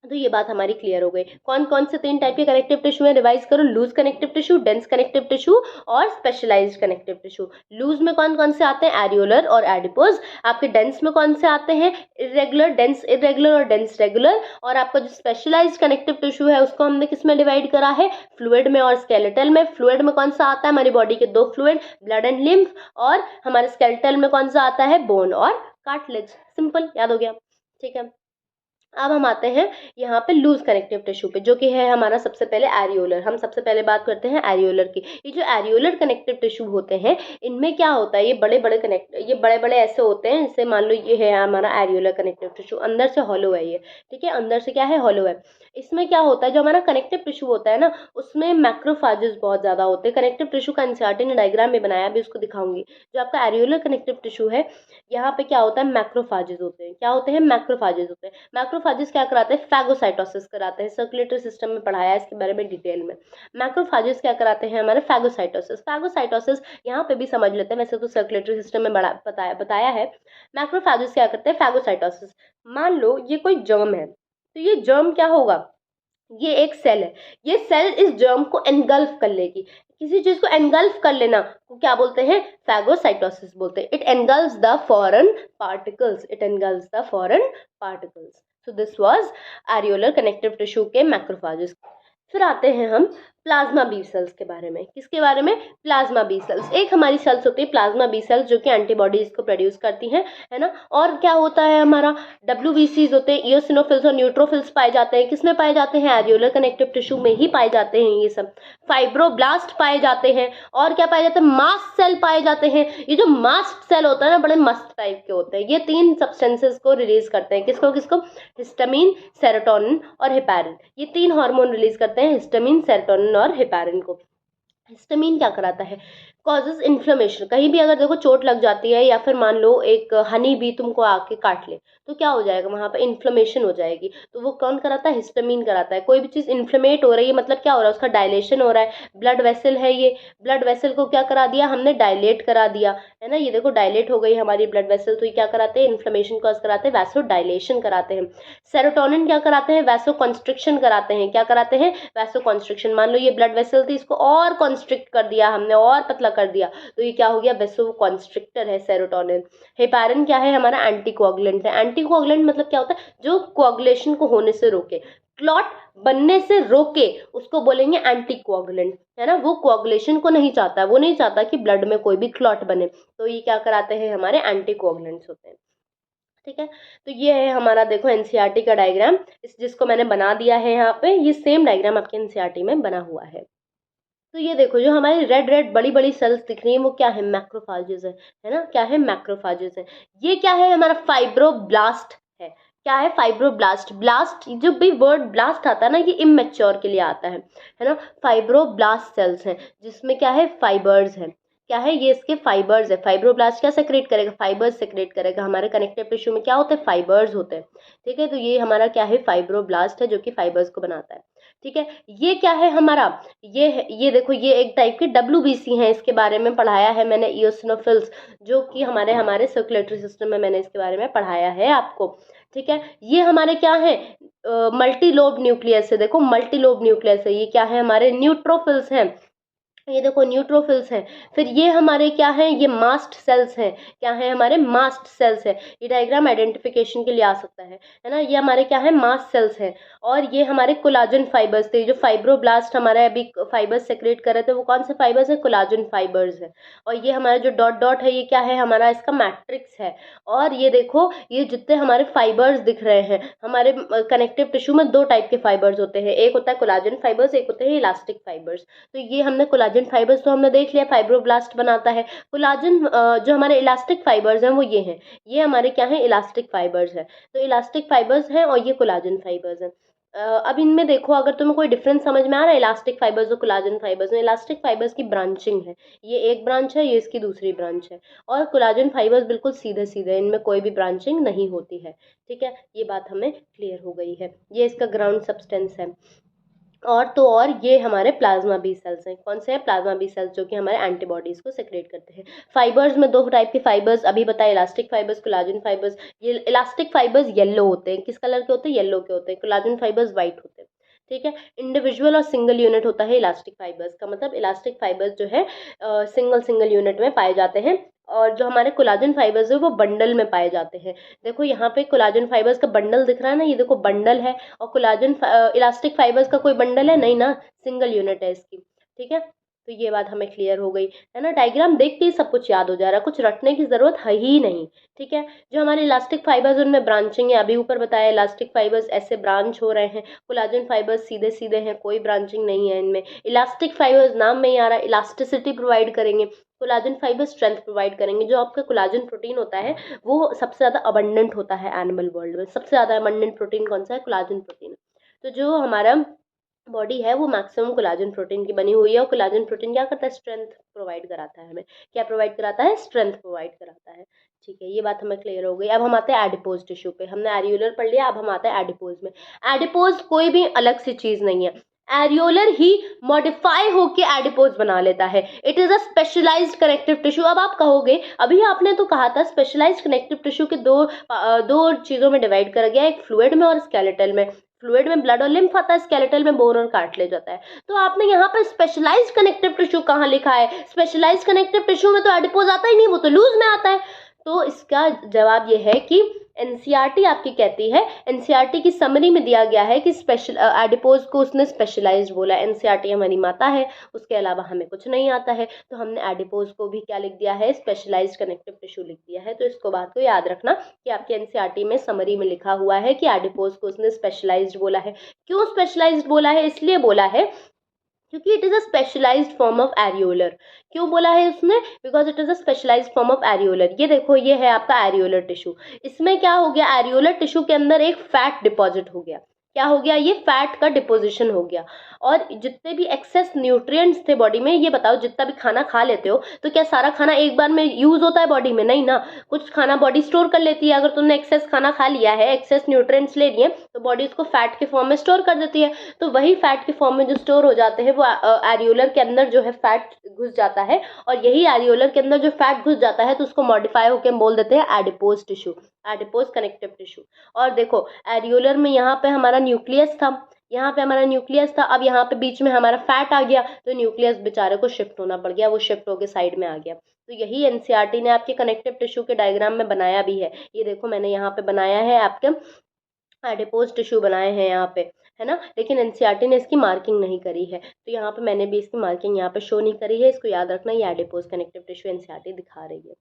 तो ये बात हमारी क्लियर हो गई। कौन कौन से 3 टाइप के कनेक्टिव टिश्यू है? रिवाइज करो, loose connective tissue, dense connective tissue और स्पेशलाइज्ड कनेक्टिव टिश्यू। लूज में कौन कौन से आते हैं? एरियोलर और एडिपोज। आपके डेंस में कौन से आते हैं? इरेगुलर, डेंस इरेगुलर और डेंस रेगुलर। और आपका जो स्पेशलाइज्ड कनेक्टिव टिश्यू है उसको हमने किस में डिवाइड करा है? फ्लूइड में और स्केलेटल में। फ्लूइड में कौन सा आता है? हमारी बॉडी के 2 फ्लूइड, ब्लड एंड लिम्फ। और हमारे स्केलेटल में कौन सा आता है? बोन और कार्टिलेज। सिंपल, याद हो गया, ठीक है। अब हम आते हैं यहाँ पे लूज कनेक्टिव टिश्यू पे, जो कि है हमारा सबसे पहले एरियोलर। हम सबसे पहले बात करते हैं एरियोलर की। ये जो एरियोलर कनेक्टिव टिश्यू होते हैं, इनमें क्या होता है? ये बड़े बड़े ऐसे होते हैं, जैसे मान लो ये है हमारा एरियोलर कनेक्टिव टिश्यू, अंदर से हॉलो है ये, ठीक है। अंदर से क्या है? हॉलो है। इसमें क्या होता है? जो हमारा कनेक्टिव टिश्यू होता है ना, उसमें मैक्रोफाजेस बहुत ज्यादा होते हैं। कनेक्टिव टिश्यू का एनसीईआरटी ने डायग्राम में बनाया, अभी उसको दिखाऊंगी। जो आपका एरियोलर कनेक्टिव टिश्यू है, यहाँ पे क्या होता है? मैक्रोफाजेस होते हैं। क्या होते हैं? मैक्रोफाजेस होते हैं। मैक्रोफाजेस क्या कराते हैं? फैगोसाइटोसिस कराते हैं। सर्कुलेटरी सिस्टम में पढ़ाया है इसके बारे में डिटेल में। मैक्रोफाजेस क्या कराते हैं? हमारे फैगोसाइटोसिस। फैगोसाइटोसिस यहाँ पे भी समझ लेते हैं, वैसे तो सर्कुलेटरी सिस्टम में बड़ा बताया है। मैक्रोफाजेस क्या करते हैं? फैगोसाइटोसिस। मान लो ये कोई जर्म है, तो ये जर्म क्या होगा? ये एक सेल है, ये सेल इस जर्म को एनगल्फ कर लेगी। किसी चीज को एनगल्फ कर लेना को क्या बोलते हैं? फैगोसाइटोसिस बोलते हैं। It engulfs the foreign particles, it engulfs the foreign particles. So this was areolar connective tissue के मैक्रोफाजेस। फिर आते हैं हम प्लाज्मा बी सेल्स के बारे में। किसके बारे में? Plasma B cells. एक हमारी सेल्स होती है प्लाज्मा बी सेल्स, जो कि एंटीबॉडीज को प्रोड्यूस करती हैं, है ना। और क्या होता है? हमारा डब्ल्यूबीसीज होते हैं, इयोसिनोफिल्स और न्यूट्रोफिल्स पाए जाते हैं। किसमें पाए जाते हैं? एरियोलर कनेक्टिव टिश्यू में ही पाए जाते हैं ये सब। फाइब्रोब्लास्ट पाए जाते हैं, और क्या पाए जाते हैं? मास्ट सेल पाए जाते हैं। ये जो मास्ट सेल होता है ना, बड़े मस्त टाइप के होते हैं। ये 3 सब्सटेंसेस को रिलीज करते हैं। किसको किसको? हिस्टामिन, सेरोटोनिन और हेपारिन। ये 3 हार्मोन रिलीज करते हैं, हिस्टामिन, सेरोटोनिन और हेपारिन को। हिस्टामिन क्या कराता है? Causes inflammation. कहीं भी अगर देखो चोट लग जाती है, या फिर मान लो एक हनी भी तुमको आके काट ले, तो क्या हो जाएगा? वहां पर इन्फ्लेमेशन हो जाएगी। तो वो कौन कराता है? हिस्टामिन कराता है। कोई भी चीज इन्फ्लेमेट हो रही है, मतलब क्या हो रहा है? उसका डायलेशन हो रहा है। ब्लड वेसल है ये, ब्लड वेसल को क्या करा दिया हमने? डायलेट करा दिया, है ना। ये देखो डायलेट हो गई हमारी ब्लड वेसल, तो ये क्या कराते हैं? इन्फ्लेमेशन कॉज कराते हैं, वैसो डायलेशन कराते हैं। सेरोटोनिन क्या कराते हैं? वैसो कॉन्स्ट्रिक्शन कराते हैं। क्या कराते हैं? Vaso constriction. मान लो ये ब्लड वेसल थी, इसको और कॉन्स्ट्रिक्ट कर दिया हमने, और पतला कर दिया, तो ये क्या हो गया? वैसो कॉन्स्ट्रिक्टर है सेरोटोनिन। हेपारिन क्या है? हमारा एंटीकोगुलेंट है। एंटीकोगुलेंट मतलब क्या होता है? जो कोगुलेशन को होने से रोके, क्लॉट बनने से रोके, उसको बोलेंगे एंटीकोगुलेंट, है ना। वो कोगुलेशन को नहीं चाहता, वो नहीं चाहता कि ब्लड में कोई भी क्लॉट बने, तो ये क्या कराते हैं? हमारे एंटीकोगुलेंट्स होते हैं, ठीक है। तो ये है हमारा, देखो एनसीईआरटी का डायग्राम, इस जिसको मैंने बना दिया है यहाँ पे, ये सेम डायग्राम आपके एनसीईआरटी में बना हुआ है। तो ये देखो जो हमारी रेड रेड बड़ी बड़ी सेल्स दिख रही हैं, वो क्या है? मैक्रोफाजेस है ना। क्या है? मैक्रोफाजेस है। ये क्या है? हमारा फाइब्रोब्लास्ट है। क्या है? फाइब्रोब्लास्ट। ब्लास्ट, जो भी वर्ड ब्लास्ट आता है ना, ये इमेच्योर के लिए आता है ना। फाइब्रोब्लास्ट सेल्स हैं, जिसमें क्या है? फाइबर्स है। क्या है? ये इसके फाइबर्स है। फाइब्रोब्लास्ट क्या सेक्रेट करेगा? फाइबर्स सेक्रेट करेगा। हमारे कनेक्टिव टिश्यू में क्या होते हैं? फाइबर्स होते हैं, ठीक है। तो ये हमारा क्या है? फाइब्रोब्लास्ट है, जो कि फाइबर्स को बनाता है, ठीक है। ये क्या है हमारा, ये देखो ये एक टाइप के WBC है, इसके बारे में पढ़ाया है मैंने, इयोसिनोफिल्स, जो कि हमारे हमारे सर्कुलेटरी सिस्टम में मैंने इसके बारे में पढ़ाया है आपको। ठीक है। ये हमारे क्या है, मल्टी लोब न्यूक्लियस है, देखो मल्टी लोब न्यूक्लियस है। ये क्या है, हमारे न्यूट्रोफिल्स हैं, ये देखो न्यूट्रोफिल्स हैं। फिर ये हमारे क्या हैं, ये मास्ट सेल्स हैं, क्या है हमारे मास्ट सेल्स है। ये डायग्राम आइडेंटिफिकेशन के लिए आ सकता है ना। ये हमारे क्या है, मास्ट सेल्स हैं। और ये हमारे कोलाजन फाइबर्स थे, जो फाइब्रोब्लास्ट हमारे अभी फाइबर्स सेक्रेट कर रहे थे, वो कौन से फाइबर्स है, कोलाजन फाइबर्स है। और ये हमारा जो डॉट डॉट है, ये क्या है हमारा, इसका मैट्रिक्स है। और ये देखो ये जितने हमारे फाइबर्स दिख रहे हैं, हमारे कनेक्टिव टिश्यू में दो टाइप के फाइबर्स होते हैं, एक होता है कोलाजन फाइबर्स, एक होते हैं इलास्टिक फाइबर्स। तो ये हमने कोलाजन फाइबर्स तो हमने देख लिया, फाइब्रोब्लास्ट बनाता है। कोलाजन जो हमारे इलास्टिक फाइबर्स हैं वो ये हैं, ये हमारे क्या है, इलास्टिक फाइबर्स हैं। तो इलास्टिक फाइबर्स हैं और ये कोलाजन फाइबर्स हैं। अब इनमें देखो अगर तुम्हें कोई डिफरेंस समझ में आ रहा है इलास्टिक फाइबर्स और कोलाजन फाइबर्स में, इलास्टिक फाइबर्स की ब्रांचिंग है, ये एक ब्रांच है, ये इसकी दूसरी ब्रांच है। और कोलाजन फाइबर्स बिल्कुल सीधे सीधे, इनमें कोई भी ब्रांचिंग नहीं होती है। ठीक है, ये बात हमें क्लियर हो गई है। ये इसका ग्राउंड सब्सटेंस है। और तो और ये हमारे प्लाज्मा बी सेल्स हैं, कौन से हैं, प्लाज्मा बी सेल्स, जो कि हमारे एंटीबॉडीज को सेक्रेट करते हैं। फाइबर्स में दो टाइप के फाइबर्स अभी बताए, इलास्टिक फाइबर्स, कोलाजन फाइबर्स। ये इलास्टिक फाइबर्स येलो होते हैं, किस कलर के होते हैं, येलो के होते हैं। कोलाजन फाइबर्स वाइट होते हैं। ठीक है। इंडिविजुअल और सिंगल यूनिट होता है इलास्टिक फाइबर्स का, मतलब इलास्टिक फाइबर्स जो है सिंगल सिंगल यूनिट में पाए जाते हैं। और जो हमारे कोलाजन फाइबर्स है वो बंडल में पाए जाते हैं। देखो यहाँ पे कोलाजन फाइबर्स का बंडल दिख रहा है ना, ये देखो बंडल है। और कोलाजन इलास्टिक फाइबर्स का कोई बंडल है नहीं ना, सिंगल यूनिट है इसकी। ठीक है, तो ये बात हमें क्लियर हो गई है ना। डायग्राम देख के ही सब कुछ याद हो जा रहा है, कुछ रटने की जरूरत है ही नहीं। ठीक है। जो हमारे इलास्टिक फाइबर्स उनमें ब्रांचिंग है, अभी ऊपर बताया इलास्टिक फाइबर्स ऐसे ब्रांच हो रहे हैं, कोलाजन फाइबर्स सीधे सीधे हैं, कोई ब्रांचिंग नहीं है इनमें। इलास्टिक फाइबर्स नाम में ही आ रहा है, इलास्टिसिटी प्रोवाइड करेंगे। कोलाजन फाइबर स्ट्रेंथ प्रोवाइड करेंगे। जो आपका कोलाजन प्रोटीन होता है वो सबसे ज़्यादा अबंडेंट होता है एनिमल वर्ल्ड में, सबसे ज़्यादा अबंडेंट प्रोटीन कौन सा है, कोलाजन प्रोटीन। तो जो हमारा बॉडी है वो मैक्सिमम कोलाजन प्रोटीन की बनी हुई है। और कोलाजन प्रोटीन क्या करता है, स्ट्रेंथ प्रोवाइड कराता है हमें। क्या प्रोवाइड कराता है, स्ट्रेंथ प्रोवाइड कराता है। ठीक है, ये बात हमें क्लियर हो गई। अब हम आते हैं एडिपोज टिश्यू पे, हमने एरियोलर पढ़ लिया, अब हम आते हैं एडिपोज में। एडिपोज कोई भी अलग सी चीज नहीं है, एरियोलर ही मॉडिफाई होके एडिपोज बना लेता है। It is a specialised connective tissue. अब आप कहोगे अभी आपने तो कहा था स्पेशलाइज्ड कनेक्टिव टिश्यू के दो चीजों में डिवाइड करा गया, एक फ्लूइड में और स्केलेटल में। फ्लूइड में ब्लड और लिम्फ आता है, स्केलेटल में बोन और कार्टिलेज जाता है। तो आपने यहाँ पर स्पेशलाइज्ड कनेक्टिव टिश्यू कहाँ लिखा है, स्पेशलाइज्ड कनेक्टिव टिश्यू में तो एडिपोज आता ही नहीं, वो तो लूज में आता है। तो इसका जवाब ये है कि एनसीईआरटी आपकी कहती है, एनसीईआरटी की समरी में दिया गया है कि स्पेशल एडिपोज को उसने स्पेशलाइज्ड बोला। एनसीईआरटी हमारी माता है, उसके अलावा हमें कुछ नहीं आता है। तो हमने एडिपोज को भी क्या लिख दिया है, स्पेशलाइज्ड कनेक्टिव टिश्यू लिख दिया है। तो इसको बात को याद रखना कि आपके एनसीईआरटी में समरी में लिखा हुआ है कि एडिपोज को उसने स्पेशलाइज्ड बोला है। क्यों स्पेशलाइज्ड बोला है, इसलिए बोला है क्योंकि it is a specialised form of areolar. क्यों बोला है उसने, because it is a specialised form of areolar. ये देखो ये है आपका एरियोलर टिश्यू। इसमें क्या हो गया, एरियोलर टिश्यू के अंदर एक फैट डिपॉजिट हो गया। क्या हो गया, ये फैट का डिपोजिशन हो गया। और जितने भी एक्सेस न्यूट्रिएंट्स थे बॉडी में, ये बताओ जितना भी खाना खा लेते हो तो क्या सारा खाना एक बार में यूज होता है बॉडी में, नहीं ना। कुछ खाना बॉडी स्टोर कर लेती है। अगर तुमने एक्सेस खाना खा लिया है, एक्सेस न्यूट्रिएंट्स ले लिए, तो बॉडी उसको फैट के फॉर्म में स्टोर कर देती है। तो वही फैट के फॉर्म में जो स्टोर हो जाते हैं वो एरियोलर के अंदर जो है फैट घुस जाता है। और यही एरियोलर के अंदर जो फैट घुस जाता है तो उसको मॉडिफाई होकर हम बोल देते हैं adipose tissue, adipose connective tissue. और देखो एरियोलर में यहाँ पे हमारा न्यूक्लियस था, यहाँ पे हमारा न्यूक्लियस था, अब यहाँ पे बीच में हमारा फैट आ गया, तो न्यूक्लियस बेचारे को शिफ्ट होना पड़ गया, वो शिफ्ट होकर साइड में आ गया। तो यही एनसीईआरटी ने आपके कनेक्टिव टिश्यू के डायग्राम में बनाया भी है। ये देखो मैंने यहाँ पे बनाया है, आपके एडिपोज टिश्यू बनाए हैं यहाँ पे, है ना। लेकिन एनसीईआरटी ने इसकी मार्किंग नहीं करी है, तो यहाँ पे मैंने भी इसकी मार्किंग यहाँ पे शो नहीं करी है। इसको याद रखना, ये एडिपोज कनेक्टिव टिश्यू एनसीईआरटी दिखा रही है।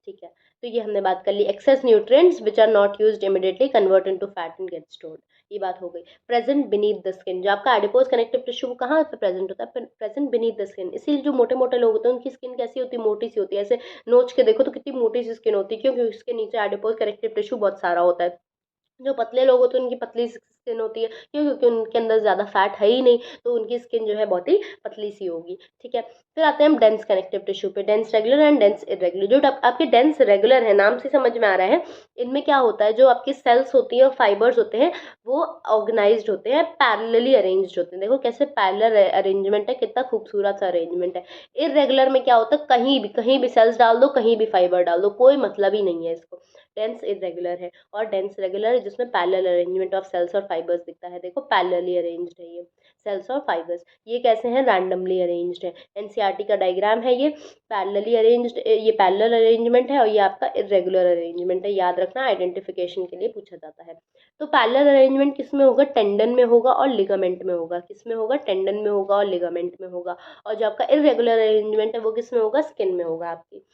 ठीक है, तो ये हमने बात कर ली, excess nutrients which are not used immediately convert into fat and get stored, ये बात हो गई। प्रेजेंट बीनीथ द स्किन, जो आपका एडिपोज कनेक्टिव टिश्यू वो कहाँ पे प्रेजेंट होता है, प्रेजेंट बीनीथ द स्किन। इसीलिए जो मोटे मोटे लोग होते हैं उनकी स्किन कैसी होती है, मोटी सी होती है। ऐसे नोच के देखो तो कितनी मोटी सी स्किन होती है, क्योंकि उसके नीचे एडिपोज कनेक्टिव टिश्यू बहुत सारा होता है। जो पतले लोग होते हैं उनकी पतली स्किन होती है, क्यों? क्योंकि उनके अंदर ज़्यादा फैट है ही नहीं, तो उनकी स्किन जो है बहुत ही पतली सी होगी, ठीक है। फिर आते हैं हम डेंस कनेक्टिव टिश्यू पे, dense regular and dense irregular. जो आपके डेंस रेगुलर है, नाम से समझ में आ रहा है, इनमें क्या होता है, जो आपकी सेल्स होती है और फाइबर्स होते हैं वो ऑर्गेनाइज्ड होते हैं, पैरेलली अरेंज्ड होते हैं। देखो कैसे पैरेलल अरेंजमेंट है, कितना खूबसूरत सा अरेंजमेंट है। इरेगुलर में क्या होता है, कहीं भी सेल्स डाल दो, कहीं भी फाइबर डाल दो, कोई मतलब ही नहीं है इसको। डेंस इरेगुलर है। और डेंस रेगुलर जिसमें पैरेलल अरेंजमेंट ऑफ सेल्स और फाइबर्स दिखता है, देखो पैरेलली अरेंज्ड है ये सेल्स और फाइबर्स। ये कैसे हैं, रैंडमली अरेंज्ड है। एनसीईआरटी का डायग्राम है ये, पैरेलली अरेंज्ड, ये पैरेलल अरेंजमेंट है और ये आपका इरेगुलर अरेंजमेंट है, याद रखना, आइडेंटिफिकेशन के लिए पूछा जाता है। तो पैरेलल अरेंजमेंट किस में होगा, टेंडन में होगा और लिगामेंट में होगा। किस में होगा, टेंडन में होगा और लिगामेंट में होगा। और जो आपका इरेगुलर अरेंजमेंट है वो किस में होगा, स्किन में होगा आपकी।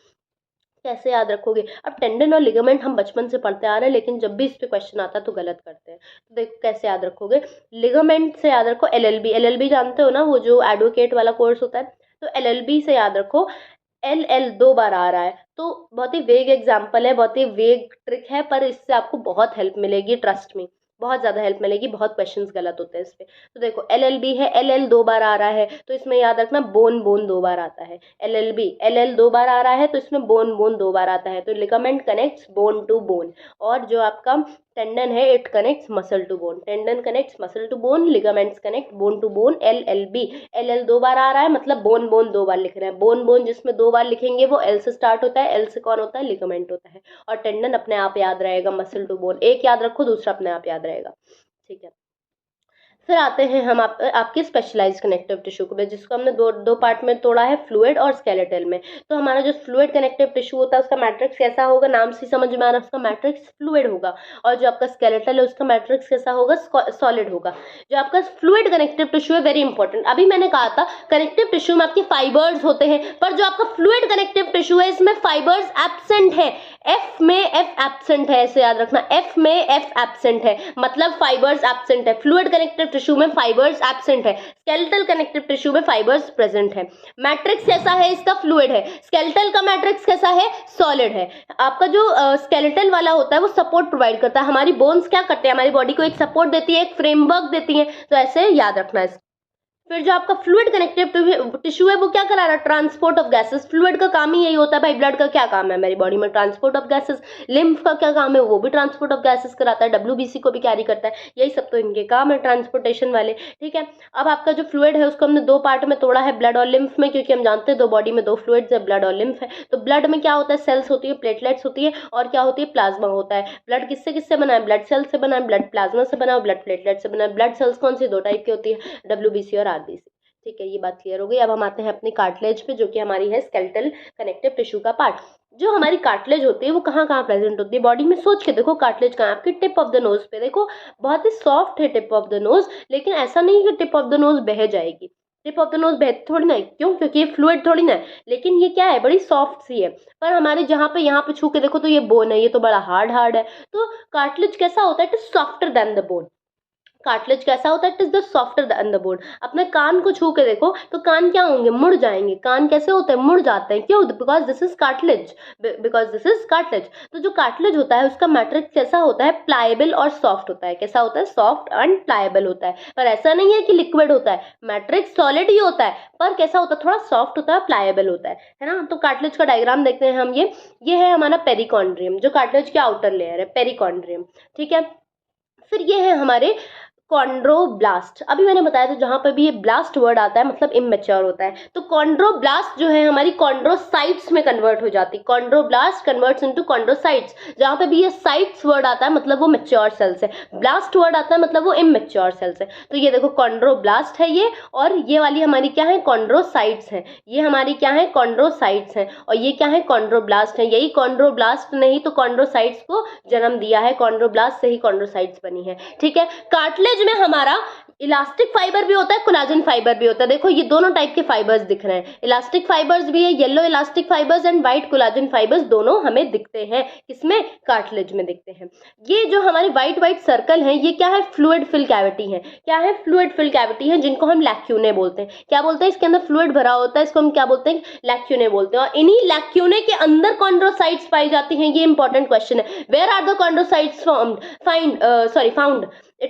कैसे याद रखोगे, अब टेंडन और लिगामेंट हम बचपन से पढ़ते आ रहे हैं, लेकिन जब भी इस पे क्वेश्चन आता है तो गलत करते हैं। तो देखो कैसे याद रखोगे, लिगामेंट से याद रखो एलएलबी। एलएलबी जानते हो ना, वो जो एडवोकेट वाला कोर्स होता है, तो एलएलबी से याद रखो, एल एल 2 बार आ रहा है, तो बहुत ही वेग एग्जाम्पल है, बहुत ही वेग ट्रिक है, पर इससे आपको बहुत हेल्प मिलेगी, ट्रस्ट में बहुत ज़्यादा हेल्प मिलेगी। बहुत क्वेश्चंस गलत होते हैं इस पे। तो देखो एल एल बी है, एल एल 2 बार आ रहा है, तो इसमें याद रखना बोन बोन 2 बार आता है। L L B, L L 2 बार आ रहा है, तो इसमें बोन बोन 2 बार आता है, तो ligament connects bone to bone. और जो आपका टेंडन है, it connects muscle to bone. Tendon connects muscle to bone, ligaments connect bone to bone. L L B, L L 2 बार आ रहा है, मतलब बोन बोन 2 बार लिख रहे हैं। बोन बोन जिसमें 2 बार लिखेंगे वो एल से स्टार्ट होता है, एल से कौन होता है, लिगामेंट होता है। और टेंडन अपने आप याद रहेगा, मसल टू बोन एक याद रखो, दूसरा अपने आप याद रहेगा, ठीक है। फिर आते हैं हम आपके स्पेशलाइज्ड कनेक्टिव टिश्यू को, जिसको हमने दो पार्ट में तोड़ा है, फ्लूइड और स्केलेटल में। तो हमारा जो फ्लूइड कनेक्टिव टिश्यू होता है उसका मैट्रिक्स कैसा होगा, नाम से समझ में आ रहा है, उसका मैट्रिक्स फ्लूइड होगा। और जो आपका स्केलेटल है उसका मैट्रिक्स कैसा होगा, सॉलिड होगा। जो आपका फ्लूइड कनेक्टिव टिश्यू है, वेरी इंपॉर्टेंट, अभी मैंने कहा था कनेक्टिव टिश्यू में आपके फाइबर्स होते हैं, पर जो आपका फ्लूइड कनेक्टिव टिश्यू है इसमें फाइबर्स एब्सेंट है। एफ में एफ एब्सेंट है, ऐसे याद रखना, एफ में एफ एब्सेंट है, मतलब फाइबर्स एब्सेंट है। फ्लूइड कनेक्टिव टिश्यू में फाइबर्स एब्सेंट है, स्केलेटल कनेक्टिव टिश्यू में फाइबर्स प्रेजेंट है। मैट्रिक्स कैसा है इसका, फ्लूइड है। स्केलेटल का मैट्रिक्स कैसा है, सॉलिड है। आपका जो स्केलेटल वाला होता है वो सपोर्ट प्रोवाइड करता है, हमारी बोन्स क्या करते हैं, हमारी बॉडी को एक सपोर्ट देती है, एक फ्रेमवर्क देती है, तो ऐसे याद रखना है। फिर जो आपका फ्लूइड कनेक्टिव टिश्यू है वो क्या करा रहा है, ट्रांसपोर्ट ऑफ गैसेस। फ्लूइड का काम ही यही होता है भाई, ब्लड का क्या काम है हमारी बॉडी में, ट्रांसपोर्ट ऑफ गैसेस। लिम्फ का क्या काम है, वो भी ट्रांसपोर्ट ऑफ गैसेस कराता है, डब्ल्यूबीसी को भी कैरी करता है, यही सब तो इनके काम है ट्रांसपोर्टेशन वाले, ठीक है। अब आपका जो फ्लूइड है उसको हमने 2 पार्ट में तोड़ा है, ब्लड और लिम्फ में, क्योंकि हम जानते हैं बॉडी में 2 फ्लूइड्स है, ब्लड और लिम्फ है। तो ब्लड में क्या होता है, सेल्स होती है, प्लेटलेट्स होती है, और क्या होती है, प्लाज्मा होता है। ब्लड किससे किससे बना है, ब्लड सेल्स से बना है, ब्लड प्लाज्मा से बना है, ब्लड प्लेटलेट से बना है। ब्लड सेल्स कौन सी, 2 टाइप की होती है, डब्ल्यूबीसी और आरबीसी, ठीक है। ये बात क्लियर हो गई। अब हम आते हैं अपनी कार्टिलेज पे, जो कि हमारी है स्केलेटल कनेक्टिव टिश्यू का पार्ट। जो हमारी कार्टिलेज होती है वो कहाँ कहाँ प्रेजेंट होती है बॉडी में, सोच के देखो, कार्टिलेज कहाँ है आपकी, टिप ऑफ द नोज पे, देखो बहुत ही सॉफ्ट है टिप ऑफ द नोज, लेकिन ऐसा नहीं कि टिप ऑफ द नोज बह जाएगी। टिप ऑफ द नोज बहती थोड़ी ना है, क्यों, क्योंकि ये फ्लूइड थोड़ी ना है, लेकिन ये क्या है, बड़ी सॉफ्ट सी है। पर हमारे जहाँ पे, यहाँ पे छू के देखो तो ये बोन है, ये तो बड़ा हार्ड हार्ड है। तो कार्टिलेज कैसा होता है, it is softer then the bone. Cartilage कैसा होता है, it is the softer then the bone. अपने कान को छू के देखो तो कान क्या होंगे, मुड़ जाएंगे। कान कैसे होते हैं, मुड़ जाते हैं, क्यों, because this is cartilage, because this is cartilage. तो जो कार्टिलेज होता है उसका मैट्रिक्स कैसा होता है, प्लाएबल और सॉफ्ट होता है। कैसा होता है, सॉफ्ट एंड प्लाएबल होता है। पर ऐसा नहीं है कि लिक्विड होता है, मैट्रिक्स सॉलिड ही होता है, पर कैसा होता है, थोड़ा सॉफ्ट होता है, प्लाएबल होता है ना। तो कार्टिलेज का डायग्राम देखते हैं हम, ये है हमारा पेरिकॉन्ड्रियम, जो कार्टिलेज की आउटर लेयर है, पेरिकॉन्ड्रियम, ठीक है। फिर ये है हमारे कॉन्ड्रोब्लास्ट। अभी मैंने बताया था जहां पर भी ये ब्लास्ट वर्ड आता है मतलब इमेच्योर होता है। तो कॉन्ड्रोब्लास्ट जो है हमारी कॉन्ड्रोसाइट्स में कन्वर्ट हो जाती है। Chondroblast converts into chondrocytes. जहां पे भी ये साइट्स वर्ड आता है मतलब वो मैच्योर सेल्स है, ब्लास्ट वर्ड आता है मतलब वो इमेच्योर सेल्स है। तो ये देखो कॉन्ड्रोब्लास्ट है ये, और ये वाली हमारी क्या है, कॉन्ड्रोसाइट्स है। ये हमारी क्या है, कॉन्ड्रोसाइट्स है, और ये क्या है, कॉन्ड्रोब्लास्ट है। यही कॉन्ड्रोब्लास्ट ने ही तो कॉन्ड्रोसाइट्स को जन्म दिया है, कॉन्ड्रोब्लास्ट से ही कॉन्ड्रोसाइट्स बनी है, ठीक है। कार्टिलेज कार्टिलेज में हमारा इलास्टिक फाइबर भी होता है, कोलाजन फाइबर भी होता है। देखो ये दोनों टाइप के फाइबर्स दिख रहे हैं, इलास्टिक फाइबर्स भी है, yellow elastic fibres and white collagen fibres दोनों हमें दिखते हैं, किसमें, कार्टिलेज में दिखते हैं। ये जो हमारे व्हाइट व्हाइट सर्कल हैं, ये क्या है, फ्लूइड फिल कैविटी है। क्या है, फ्लूइड फिल कैविटी है, जिनको हम लैक्यूने बोलते हैं। क्या बोलते हैं, इसके अंदर फ्लूइड भरा होता है, इसको हम क्या बोलते हैं, लैक्यूने बोलते हैं। और इन्हीं लैक्यूने के अंदर कॉन्ड्रोसाइट्स पाई जाती हैं, ये इंपॉर्टेंट क्वेश्चन है। Where are the chondrocytes found?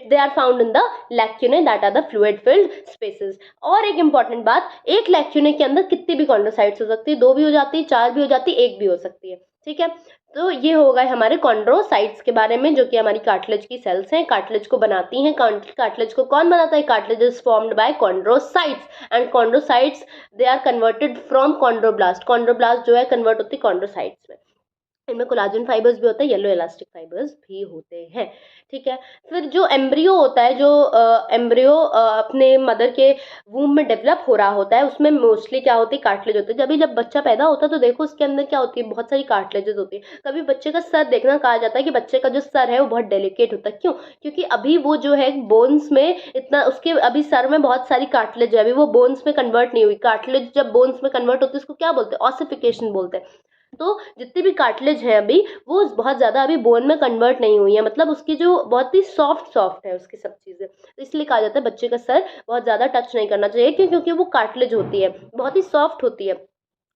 They are found in the lacunae, that are the fluid filled spaces. और एक इंपॉर्टेंट बात, एक लैक्यूने के अंदर कितनी भी कॉन्ड्रोसाइट्स हो सकती है, 2 भी हो जाती है, 4 भी हो जाती है, 1 भी हो सकती है, ठीक है। तो ये हो गए हमारे कॉन्ड्रोसाइट्स के बारे में, जो कि हमारी कार्टिलेज की सेल्स हैं, कार्टिलेज को बनाती हैं। कार्टिलेज को कौन बनाता है, cartilage is formed by chondrocytes and chondrocytes they are converted from chondroblast. Chondroblast जो है कन्वर्ट होती है कॉन्ड्रोसाइट्स में। इनमें कोलाजन फाइबर्स भी होते हैं, येलो इलास्टिक फाइबर्स भी होते हैं, ठीक है। फिर जो एम्ब्रियो होता है, जो एम्ब्रियो अपने मदर के वूम में डेवलप हो रहा होता है, उसमें मोस्टली क्या होती है, कार्टिलेज होती है। जब बच्चा पैदा होता है तो देखो उसके अंदर क्या होती है, बहुत सारी कार्टिलेजेस होती है। कभी बच्चे का सर देखना, कहा जाता है कि बच्चे का जो सर है वो बहुत डेलिकेट होता है। क्यों? क्योंकि अभी वो जो है बोन्स में इतना, उसके अभी सर में बहुत सारी कार्टिलेज है, अभी वो बोन्स में कन्वर्ट नहीं हुई। कार्टिलेज जब बोन्स में कन्वर्ट होती है उसको क्या बोलते हैं, ऑसिफिकेशन बोलते हैं। तो जितनी भी कार्टिलेज है अभी, वो बहुत ज़्यादा अभी बोन में कन्वर्ट नहीं हुई है, मतलब उसकी जो बहुत ही सॉफ्ट है उसकी सब चीज़ें। तो इसलिए कहा जाता है बच्चे का सर बहुत ज़्यादा टच नहीं करना चाहिए। क्यों? क्योंकि वो कार्टिलेज होती है, बहुत ही सॉफ्ट होती है,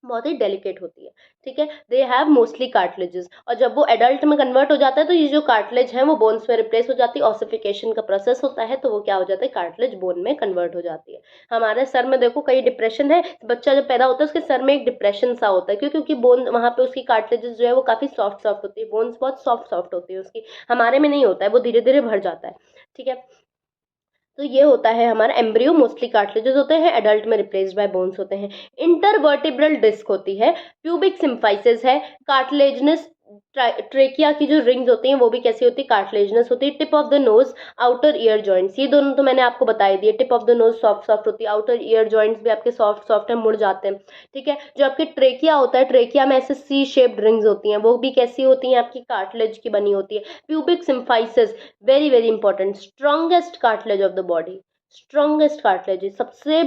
बहुत ही डेलिकेट होती है, ठीक है। They have mostly cartilages. और जब वो एडल्ट में कन्वर्ट हो जाता है तो ये जो कार्टिलेज है वो बोन्स में रिप्लेस हो जाती है, ऑसिफिकेशन का प्रोसेस होता है, तो वो क्या हो जाता है, कार्टिलेज बोन में कन्वर्ट हो जाती है। हमारे सर में देखो कई डिप्रेशन है, बच्चा जब पैदा होता है उसके सर में एक डिप्रेशन सा होता है। क्यों? क्योंकि बोन वहाँ पे उसकी कार्टिलेजेस जो है वो काफ़ी सॉफ्ट होती है, बोन्स बहुत सॉफ्ट होती है उसकी। हमारे में नहीं होता है, वो धीरे धीरे भर जाता है, ठीक है। तो ये होता है हमारा एम्ब्रियो, मोस्टली कार्टिलेजेस होते हैं, एडल्ट में रिप्लेस्ड बाय बोन्स होते हैं। इंटरवर्टिब्रल डिस्क होती है, प्यूबिक सिम्फाइसिस है, कार्टिलेजिनस ट्रेकिया की जो रिंग्स होती हैं वो भी कैसी होती है, कार्टिलेजिनस होती है। Tip of the nose, outer ear joints, ये दोनों तो मैंने आपको बता ही दिए। Tip of the nose soft होती है, आउटर ईयर जॉइंट्स भी आपके सॉफ्ट है, मुड़ जाते हैं, ठीक है। जो आपके ट्रेकिया होता है, ट्रेकिया में ऐसे सी शेप्ड रिंग्स होती हैं, वो भी कैसी होती हैं, आपकी कार्टिलेज की बनी होती है। Pubic symphysis, very very important, strongest cartilage of the body, strongest cartilage, सबसे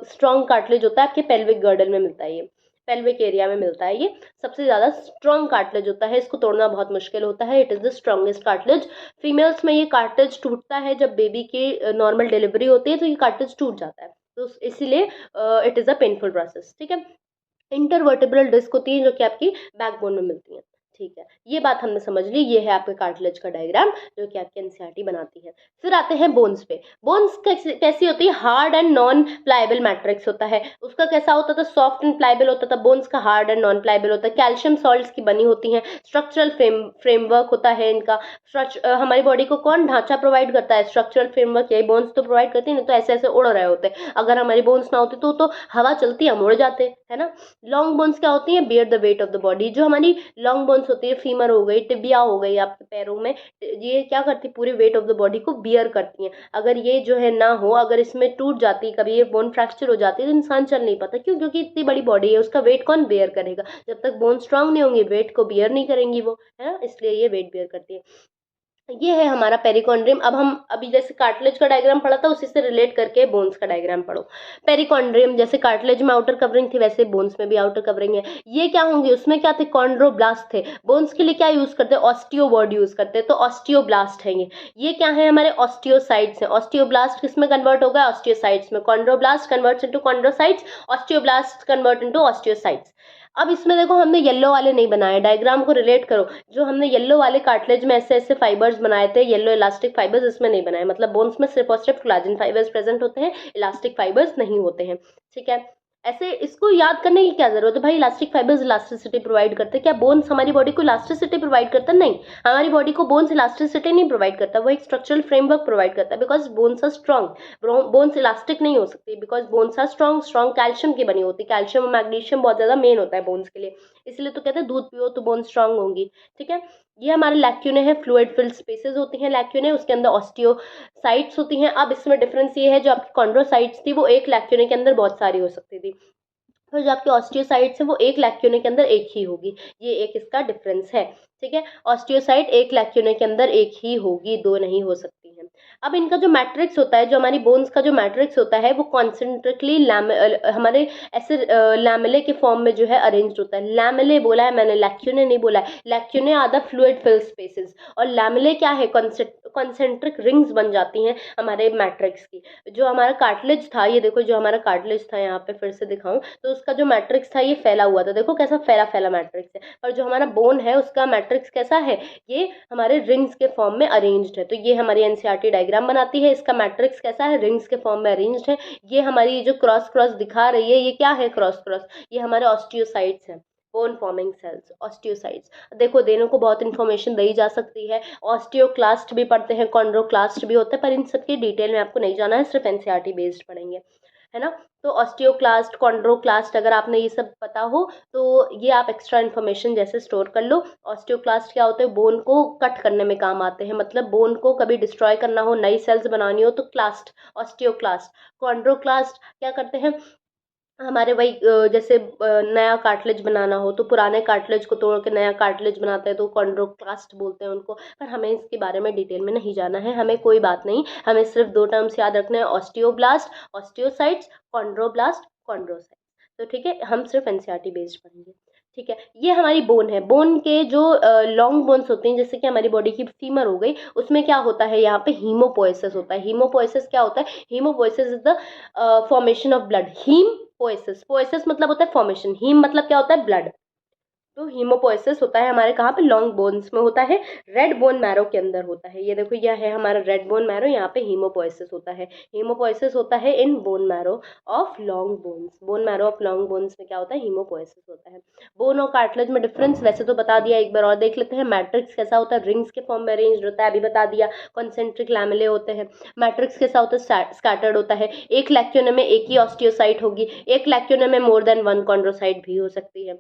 स्ट्रॉन्ग कार्टिलेज होता है आपके पेल्विक गर्डल में मिलता है, ये पेल्विक एरिया में मिलता है, ये सबसे ज़्यादा स्ट्रॉन्ग कार्टिलेज होता है, इसको तोड़ना बहुत मुश्किल होता है। It is the strongest cartilage. Females में ये कार्टिलेज टूटता है जब बेबी की नॉर्मल डिलीवरी होती है, तो ये कार्टिलेज टूट जाता है, तो इसीलिए it is a painful process, ठीक है। इंटरवर्टिब्रल डिस्क होती है जो कि आपकी बैकबोन में मिलती है, ठीक है। ये बात हमने समझ ली, ये है आपके कार्टिलेज का डायग्राम जो कि आपकी एनसीईआरटी बनाती है। फिर आते हैं बोन्स पे। बोन्स कैसी होती है, hard and non pliable matrix होता है। उसका कैसा होता था, सॉफ्ट एंड प्लाइबल होता था, बोन्स का हार्ड एंड नॉन प्लाइबल होता है। कैल्शियम सॉल्ट्स की बनी होती हैं, स्ट्रक्चरल फ्रेमवर्क होता है इनका। हमारी बॉडी को कौन ढांचा प्रोवाइड करता है, स्ट्रक्चरल फ्रेमवर्क, यही बोन्स तो प्रोवाइड करती है, नहीं तो ऐसे ऐसे उड़ रहे होते। अगर हमारी बोन्स ना होती तो हवा चलती, हम उड़ जाते, है ना। लॉन्ग बोन्स क्या होती हैं, bear the weight of the body. जो हमारी लॉन्ग बोन्स होती है, फीमर हो गई, टिबिया हो गई आपके पैरों में, ये क्या करती है, पूरे वेट ऑफ द बॉडी को बियर करती हैं। अगर ये जो है ना हो, अगर इसमें टूट जाती, कभी ये बोन फ्रैक्चर हो जाती है तो इंसान चल नहीं पाता। क्यों? क्योंकि इतनी बड़ी बॉडी है, उसका वेट कौन बेयर करेगा, जब तक बोन स्ट्रांग नहीं होंगी वेट को बियर नहीं करेंगी वो, है ना, इसलिए ये वेट बियर करती है। ये है हमारा पेरिकॉन्ड्रियम। अब हम अभी जैसे कार्टिलेज का डायग्राम पढ़ा था उसी से रिलेट करके बोन्स का डायग्राम पढ़ो। पेरिकॉन्ड्रियम, जैसे कार्टिलेज में आउटर कवरिंग थी वैसे बोन्स में भी आउटर कवरिंग है। ये क्या होंगे, उसमें क्या थे, कॉन्ड्रोब्लास्ट थे। बोन्स के लिए क्या यूज करते हैं, ऑस्टियोवर्ड यूज करते हैं, तो ऑस्टियोब्लास्ट है ये क्या है, हमारे ऑस्टियोसाइट्स हैं। ऑस्टियोब्लास्ट किस में कन्वर्ट होगा, ऑस्टियोसाइट्स में। Chondroblast converts into chondrocytes, osteoblast convert into osteocytes. अब इसमें देखो हमने येलो वाले नहीं बनाए, डायग्राम को रिलेट करो। जो हमने येलो वाले कार्टिलेज में ऐसे ऐसे फाइबर्स बनाए थे, येलो इलास्टिक फाइबर्स, इसमें नहीं बनाए। मतलब बोन्स में सिर्फ और सिर्फ कोलाजन फाइबर्स प्रेजेंट होते हैं, इलास्टिक फाइबर्स नहीं होते हैं, ठीक है। ऐसे इसको याद करने की क्या जरूरत है भाई, इलास्टिक फाइबर्स इलास्टिसिटी प्रोवाइड करते हैं। क्या बोन्स हमारी बॉडी को इलास्टिसिटी प्रोवाइड करता है? नहीं, हमारी बॉडी को बोन्स इलास्टिसिटी नहीं प्रोवाइड करता, वो एक स्ट्रक्चरल फ्रेमवर्क प्रोवाइड करता है। Because bones are strong, bones elastic नहीं हो सकती because bones are strong calcium की बनी होती है। कैल्शियम और मैग्नीशियम बहुत ज्यादा मेन होता है बोन्स के लिए, इसलिए तो कहते हैं दूध पियो तो बोन स्ट्रांग होंगी, ठीक है। ये हमारे लैक्यूने है, फ्लूइड फिल्ड स्पेसेस होती हैं लैक्यूने, उसके अंदर ऑस्टियोसाइट्स होती हैं। अब इसमें डिफरेंस ये है, जो आपकी कॉन्ड्रोसाइट्स थी वो एक लैक्यूने के अंदर बहुत सारी हो सकती थी, तो जो आपकी ऑस्टियोसाइट्स है वो एक लैक्यूने के अंदर एक ही होगी। ये एक इसका डिफरेंस है, ठीक है। ऑस्टियोसाइट एक लैक्यूने के अंदर एक ही होगी, दो नहीं हो सकती है। हैं। अब इनका जो मैट्रिक्स होता है, जो हमारी बोन्स का जो मैट्रिक्स होता है, वो कॉन्सेंट्रिकली हमारे ऐसे लैमेले के फॉर्म में जो है अरेंज्ड होता है। लैमेले बोला है मैंने, लैक्यूने नहीं बोला है। Lacunae are the fluid filled spaces, और लैमेले क्या है, कॉन्सेंट्रिक रिंग्स बन जाती हैं हमारे मैट्रिक्स की। जो हमारा कार्टिलेज था, ये देखो जो हमारा कार्टिलेज था, यहाँ पे फिर से दिखाऊं तो उसका जो मैट्रिक्स था ये फैला हुआ था, देखो कैसा फैला फैला मैट्रिक्स है। और जो हमारा बोन है उसका मैट्रिक्स कैसा है, ये हमारे रिंग्स के फॉर्म में अरेंज्ड है। तो ये हमारी एनसीईआरटी डायग्राम बनाती है, इसका मैट्रिक्स कैसा है, रिंग्स के फॉर्म में अरेंज्ड है। ये हमारी जो क्रॉस क्रॉस दिखा रही है, ये क्या है क्रॉस क्रॉस, ये हमारे ऑस्टियोसाइट्स हैं, बोन फॉर्मिंग सेल्स, ऑस्टियोसाइट्स। देखो देनों को बहुत इन्फॉर्मेशन दी जा सकती है, ऑस्टियोक्लास्ट भी पढ़ते हैं, कॉन्ड्रोक्लास्ट भी होते हैं, पर इन सब की डिटेल में आपको नहीं जाना है, सिर्फ एनसीईआरटी बेस्ड पढ़ेंगे, है ना। तो ऑस्टियोक्लास्ट, कॉन्ड्रोक्लास्ट, अगर आपने ये सब पता हो तो ये आप एक्स्ट्रा इन्फॉर्मेशन जैसे स्टोर कर लो। ऑस्टियोक्लास्ट क्या होते हैं, बोन को कट करने में काम आते हैं, मतलब बोन को कभी डिस्ट्रॉय करना हो, नई सेल्स बनानी हो तो क्लास्ट, ऑस्टियोक्लास्ट। कॉन्ड्रोक्लास्ट क्या करते हैं, हमारे वही जैसे नया कार्टिलेज बनाना हो तो पुराने कार्टिलेज को तोड़ के नया कार्टिलेज बनाते हैं, तो कॉन्ड्रोक्लास्ट बोलते हैं उनको। पर हमें इसके बारे में डिटेल में नहीं जाना है, हमें कोई बात नहीं, हमें सिर्फ दो टर्म्स याद रखने हैं, ऑस्टियोब्लास्ट, ऑस्टियोसाइट्स, कॉन्ड्रोब्लास्ट, कॉन्ड्रोसाइट्स। तो ठीक है, हम सिर्फ एनसीईआरटी बेस्ड पढ़ेंगे, ठीक है। ये हमारी बोन है, बोन के जो लॉन्ग बोन्स होती हैं, जैसे कि हमारी बॉडी की फीमर हो गई, उसमें क्या होता है, यहाँ पे हीमोपोएसिस होता है। हीमोपोएसिस क्या होता है, haemopoiesis is the formation of blood. Haem poiesis, poiesis मतलब होता है फॉर्मेशन, हीम मतलब क्या होता है, ब्लड। तो हीमोपोएसिस होता है हमारे कहाँ पे, लॉन्ग बोन्स में होता है, रेड बोन मैरो के अंदर होता है। ये देखो यह है हमारा रेड बोन मैरो, यहाँ पे हीमोपोएसिस होता है। हीमोपोएसिस होता है in bone marrow of long bones, bone marrow of long bones में क्या होता है, हीमोपोएसिस होता है। बोन और कार्टिलेज में डिफरेंस वैसे तो बता दिया, एक बार और देख लेते हैं। मैट्रिक्स कैसा होता है, रिंग्स के फॉर्म में अरेंज होता है, अभी बता दिया। कॉन्सेंट्रिक लैमेले होते हैं। मैट्रिक्स कैसा होता है, स्कैटर्ड होता है। एक लैक्यूने में एक ही ऑस्टियोसाइट होगी, एक लैक्यूने में मोर देन वन कॉन्ड्रोसाइट भी हो सकती है।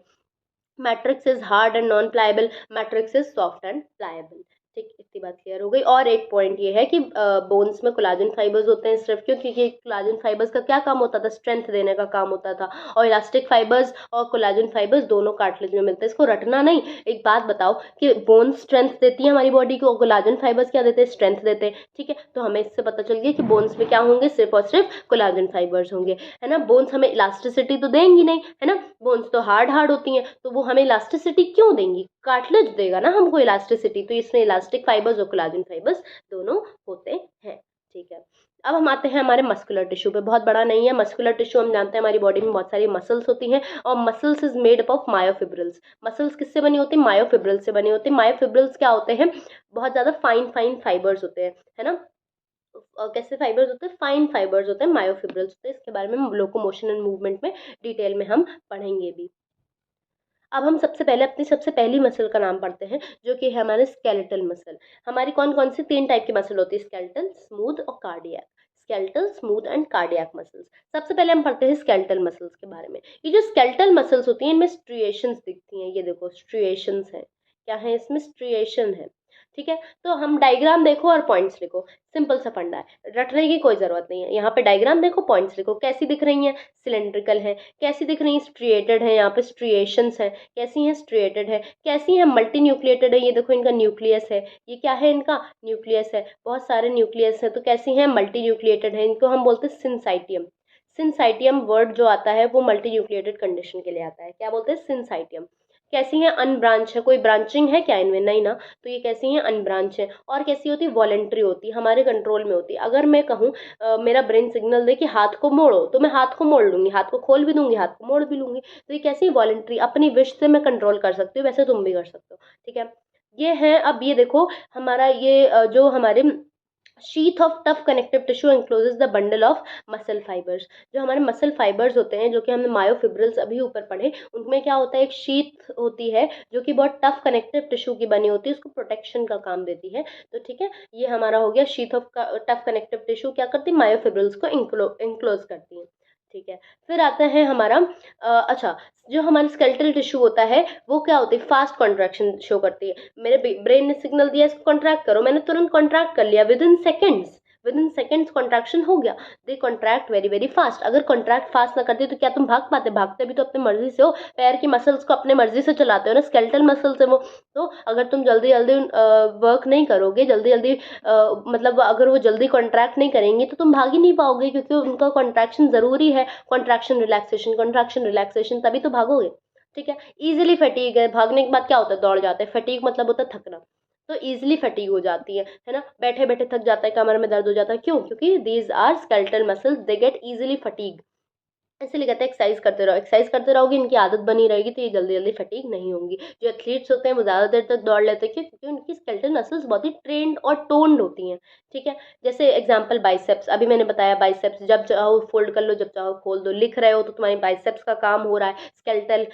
Matrix is hard and non pliable, matrix is soft and pliable. ठीक, इतनी बात क्लियर हो गई। और एक पॉइंट ये है कि बोन्स में कोलाजन फाइबर्स होते हैं सिर्फ, क्यों, क्योंकि कोलाजन फाइबर्स का क्या काम होता था, स्ट्रेंथ देने का काम होता था। और इलास्टिक फाइबर्स और कोलाजन फाइबर्स दोनों कार्टिलेज में मिलते हैं, इसको रटना नहीं। एक बात बताओ कि बोन स्ट्रेंथ देती है हमारी बॉडी को, कोलाजन फाइबर्स क्या देते हैं, स्ट्रेंथ देते हैं, ठीक है। तो हमें इससे पता चल गया कि बोन्स में क्या होंगे, सिर्फ और सिर्फ कोलाजन फाइबर्स होंगे, है ना। बोन्स हमें इलास्टिसिटी तो देंगी नहीं, है ना, बोन्स तो हार्ड हार्ड होती हैं, तो वो हमें इलास्टिसिटी क्यों देंगी, कार्टिलेज देगा ना हमको इलास्टिसिटी। तो इसमें इलास्टिक फाइबर्स और कोलाजन फाइबर्स दोनों होते हैं, ठीक है। अब हम आते हैं हमारे मस्कुलर टिश्यू पे, बहुत बड़ा नहीं है मस्कुलर टिश्यू, हम जानते हैं हमारी बॉडी में बहुत सारी मसल्स होती हैं, और muscles is made up of myofibrils. Muscles किससे बनी होती है, मायोफिब्रिल्स से बनी होती है। मायोफिब्रिल्स क्या होते हैं, बहुत ज़्यादा फाइन फाइन फाइबर्स होते हैं, है ना। कैसे फाइबर्स होते हैं, फाइन फाइबर्स होते हैं, मायोफिब्रिल्स होते हैं। इसके बारे में लोकोमोशन एंड मूवमेंट में डिटेल में हम पढ़ेंगे भी। अब हम सबसे पहले अपनी सबसे पहली मसल का नाम पढ़ते हैं, जो कि है हमारे स्केलेटल मसल। हमारी कौन कौन सी तीन टाइप की मसल होती है, स्केलेटल, स्मूथ और cardiac. Skeletal, smooth and cardiac muscles. सबसे पहले हम पढ़ते हैं स्केलेटल मसल्स के बारे में। ये जो स्केलेटल मसल्स होती हैं, इनमें स्ट्रिएशंस दिखती हैं, ये देखो स्ट्रिएशंस हैं, क्या है इसमें, स्ट्रिएशन है, ठीक है। तो हम डायग्राम देखो और पॉइंट्स लिखो, सिंपल सा फंडा है, रटने की कोई जरूरत नहीं है। यहाँ पे डायग्राम देखो, पॉइंट्स लिखो, कैसी दिख रही हैं, सिलेंड्रिकल है, कैसी दिख रही है, स्ट्रिएटेड है, यहाँ पे स्ट्रिएशंस है, कैसी हैं, स्ट्रिएटेड है, कैसी हैं, मल्टी न्यूक्लिएटेड है, ये देखो इनका न्यूक्लियस है, ये क्या है, इनका न्यूक्लियस है, बहुत सारे न्यूक्लियस है, तो कैसी हैं, मल्टी न्यूक्लिएटेड है, इनको हम बोलते हैं सिंसाइटियम। सिंसाइटियम वर्ड जो आता है वो मल्टी न्यूक्लिएटेड कंडीशन के लिए आता है, क्या बोलते हैं, सिंसाइटियम। कैसी हैं, अनब्रांच है, कोई ब्रांचिंग है क्या इनमें, नहीं ना, तो ये कैसी हैं, अनब्रांच है। और कैसी होती है, वॉलेंट्री होती है, हमारे कंट्रोल में होती है। अगर मैं कहूँ मेरा ब्रेन सिग्नल दे कि हाथ को मोड़ो, तो मैं हाथ को मोड़ लूंगी, हाथ को खोल भी दूंगी, हाथ को मोड़ भी लूंगी। तो ये कैसी, वॉलेंट्री, अपनी विश से मैं कंट्रोल कर सकती हूँ, वैसे तुम भी कर सकते हो, ठीक है। ये है, अब ये देखो हमारा ये जो हमारे sheath of tough connective tissue encloses the bundle of muscle fibres. जो हमारे मसल फाइबर्स होते हैं, जो कि हमने मायोफिब्रिल्स अभी ऊपर पढ़े, उनमें क्या होता है, एक शीथ होती है जो कि बहुत टफ कनेक्टिव टिश्यू की बनी होती है, उसको प्रोटेक्शन का काम देती है। तो ठीक है, ये हमारा हो गया sheath of tough connective tissue, क्या करती है, मायोफिब्रिल्स को इंक्लोज करती है, ठीक है। फिर आता है हमारा अच्छा, जो हमारा स्केलेटल टिश्यू होता है वो क्या होती है, फास्ट कॉन्ट्रैक्शन शो करती है। मेरे ब्रेन ने सिग्नल दिया इसको कॉन्ट्रैक्ट करो, मैंने तुरंत कॉन्ट्रैक्ट कर लिया, with in seconds, with in seconds contraction हो गया। दे कॉन्ट्रैक्ट वेरी वेरी फास्ट। अगर कॉन्ट्रैक्ट फास्ट ना करते तो क्या तुम भाग पाते? भागते भी तो अपनी मर्जी से हो, पैर की मसल्स को अपने मर्जी से चलाते हो ना, स्केलेटल मसल्स है वो। तो अगर तुम जल्दी जल्दी वर्क नहीं करोगे, जल्दी जल्दी मतलब अगर वो जल्दी कॉन्ट्रैक्ट नहीं करेंगे तो तुम भाग ही नहीं पाओगे, क्योंकि उनका कॉन्ट्रैक्शन ज़रूरी है। कॉन्ट्रैक्शन रिलैक्सेशन तभी तो भागोगे। ठीक है, इजीली फटीग है, भागने के बाद क्या होता है? दौड़ जाते हैं। फटीग मतलब होता है थकना। तो इजीली फटीग हो जाती है ना, बैठे बैठे थक जाता है, कमर में दर्द हो जाता है। क्यों? क्योंकि these are skeletal muscles, they get easily fatigue. इसीलिए कहते हैं एक्सरसाइज करते रहो। एक्सरसाइज करते रहोगे, इनकी आदत बनी रहेगी, तो ये जल्दी जल्दी फटीग नहीं होंगी। जो एथलीट्स होते हैं वो ज़्यादा देर तक दौड़ लेते हैं, क्यों? क्योंकि उनकी स्केलेटल मसल्स बहुत ही ट्रेंड और टोन्ड होती हैं। ठीक है, जैसे एग्जांपल बाइसेप्स, अभी मैंने बताया बाइसेप्स, जब चाहो फोल्ड कर लो, जब चाहो खोल दो। लिख रहे हो तो तुम्हारी बाइसेप्स का काम हो रहा है। स्केलेटल